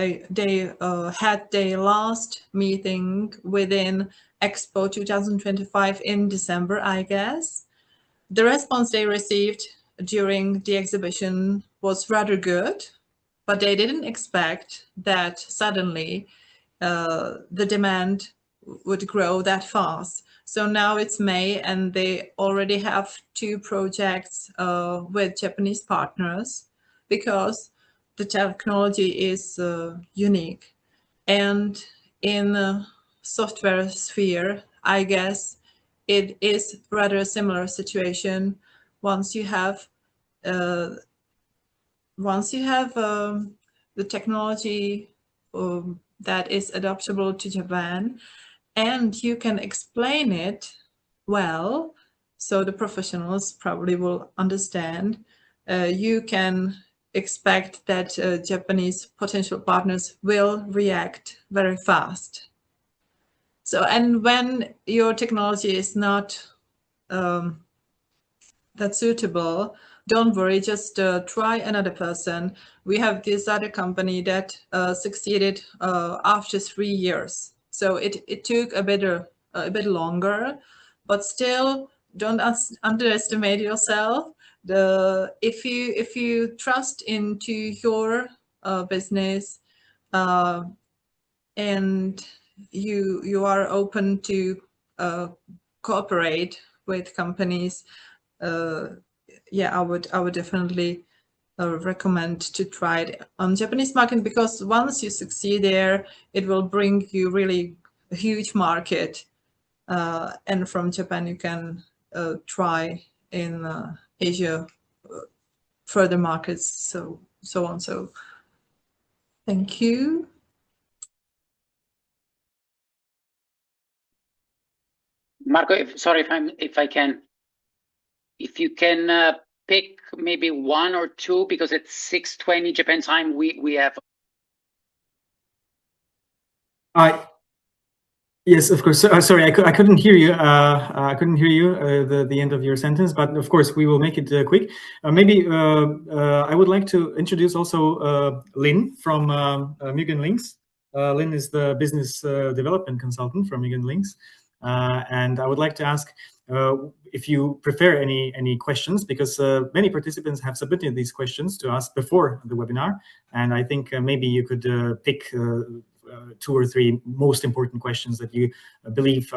their last meeting within Expo 2025 in December, I guess. The response they received during the exhibition was rather good, but they didn't expect that suddenly the demand would grow that fast. So now it's May, and they already have 2 projects with Japanese partners, because the technology is unique. And in the software sphere, I guess it is rather a similar situation. Once you have the technology that is adaptable to Japan, and you can explain it well, so the professionals probably will understand, you can expect that Japanese potential partners will react very fast. So, and when your technology is not that suitable, don't worry, just try another person. We have this other company that succeeded after 3 years. So it took a bit longer, but still don't underestimate yourself. If you trust into your business and you are open to cooperate with companies, yeah, I would definitely recommend to try it on Japanese market, because once you succeed there, it will bring you really a huge market, and from Japan you can try in Asia, further markets, so on. So thank you. Marco, if you can pick maybe 1 or 2, because it's 6:20 Japan time, we have. Yes, of course. Sorry, I couldn't hear you. I couldn't hear you the end of your sentence, but of course we will make it quick. Maybe I would like to introduce also Lynn from Mugen Links. Lynn is the business development consultant from Mugen Links, and I would like to ask if you prefer any questions, because many participants have submitted these questions to us before the webinar, and I think maybe you could pick 2 or 3 most important questions that you believe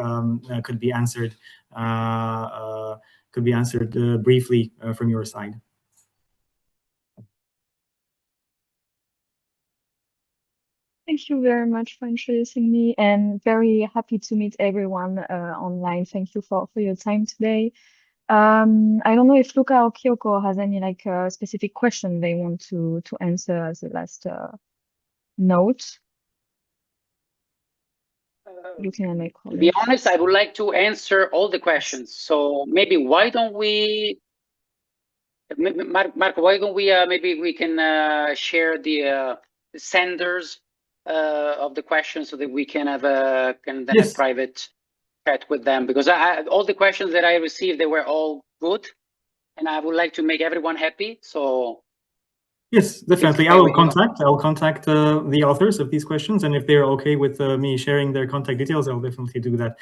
could be answered briefly from your side. Thank you very much for introducing me, and very happy to meet everyone online. Thank you for your time today. I don't know if Luca or Kyoko has any specific question they want to answer as a last note. looking at my To colleagues. be honest, I would like to answer all the questions. So maybe why don't we, Marco, why don't we, maybe we can share the senders of the questions so that we can have a Yes. private chat with them, because all the questions that I received, they were all good, and I would like to make everyone happy. So Yes, definitely. okay with you. I'll contact the authors of these questions, and if they're okay with me sharing their contact details, I'll definitely do that.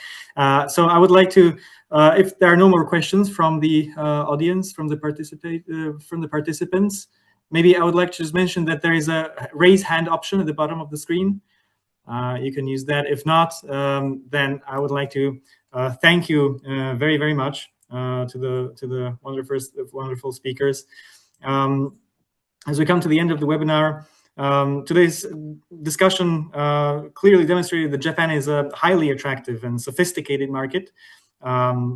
So I would like to, if there are no more questions from the audience, from the participants, maybe I would like to just mention that there is a raise hand option at the bottom of the screen. You can use that. If not, then I would like to thank you very, very much to the wonderful speakers. As we come to the end of the webinar, today's discussion clearly demonstrated that Japan is a highly attractive and sophisticated market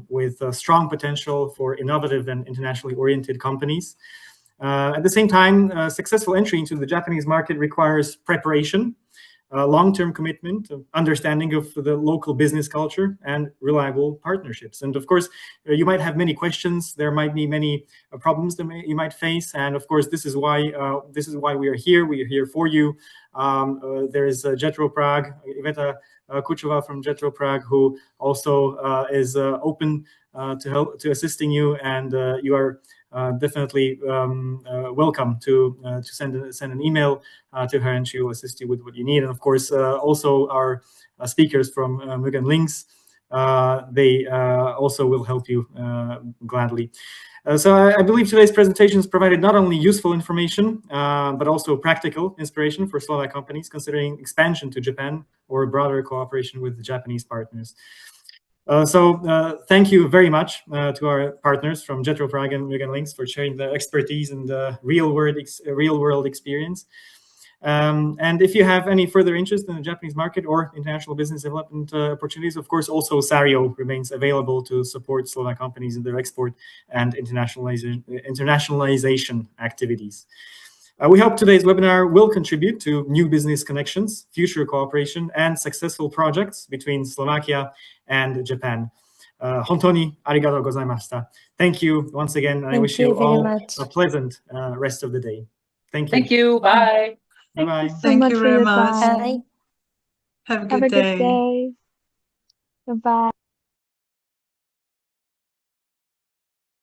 with a strong potential for innovative and internationally oriented companies. At the same time, successful entry into the Japanese market requires preparation, long-term commitment, understanding of the local business culture, and reliable partnerships. And of course, you might have many questions. There might be many problems that you might face. And of course, this is why we are here. We are here for you. There is Jetro Prague, Iveta Kuchova from Jetro Prague, who also is open to assisting you, and you are definitely welcome to send an email to her, and she will assist you with what you need. And of course, also our speakers from Mugen Links, they also will help you gladly. So I believe today's presentations provided not only useful information, but also practical inspiration for Slovak companies considering expansion to Japan or broader cooperation with the Japanese partners. So thank you very much to our partners from Jetro Prague and Mugen Links for sharing the expertise and the real-world experience. And if you have any further interest in the Japanese market or international business development opportunities, of course, also SARIO remains available to support Slovak companies in their export and internationalization activities. We hope today's webinar will contribute to new business connections, future cooperation, and successful projects between Slovakia and Japan. 本当にありがとうございました。Thank you once again. I wish you all a pleasant rest of the day. Thank you. Thank you. Bye. Bye-bye. Thank you for very your much. time. Have a Have good a good day. day. Bye-bye.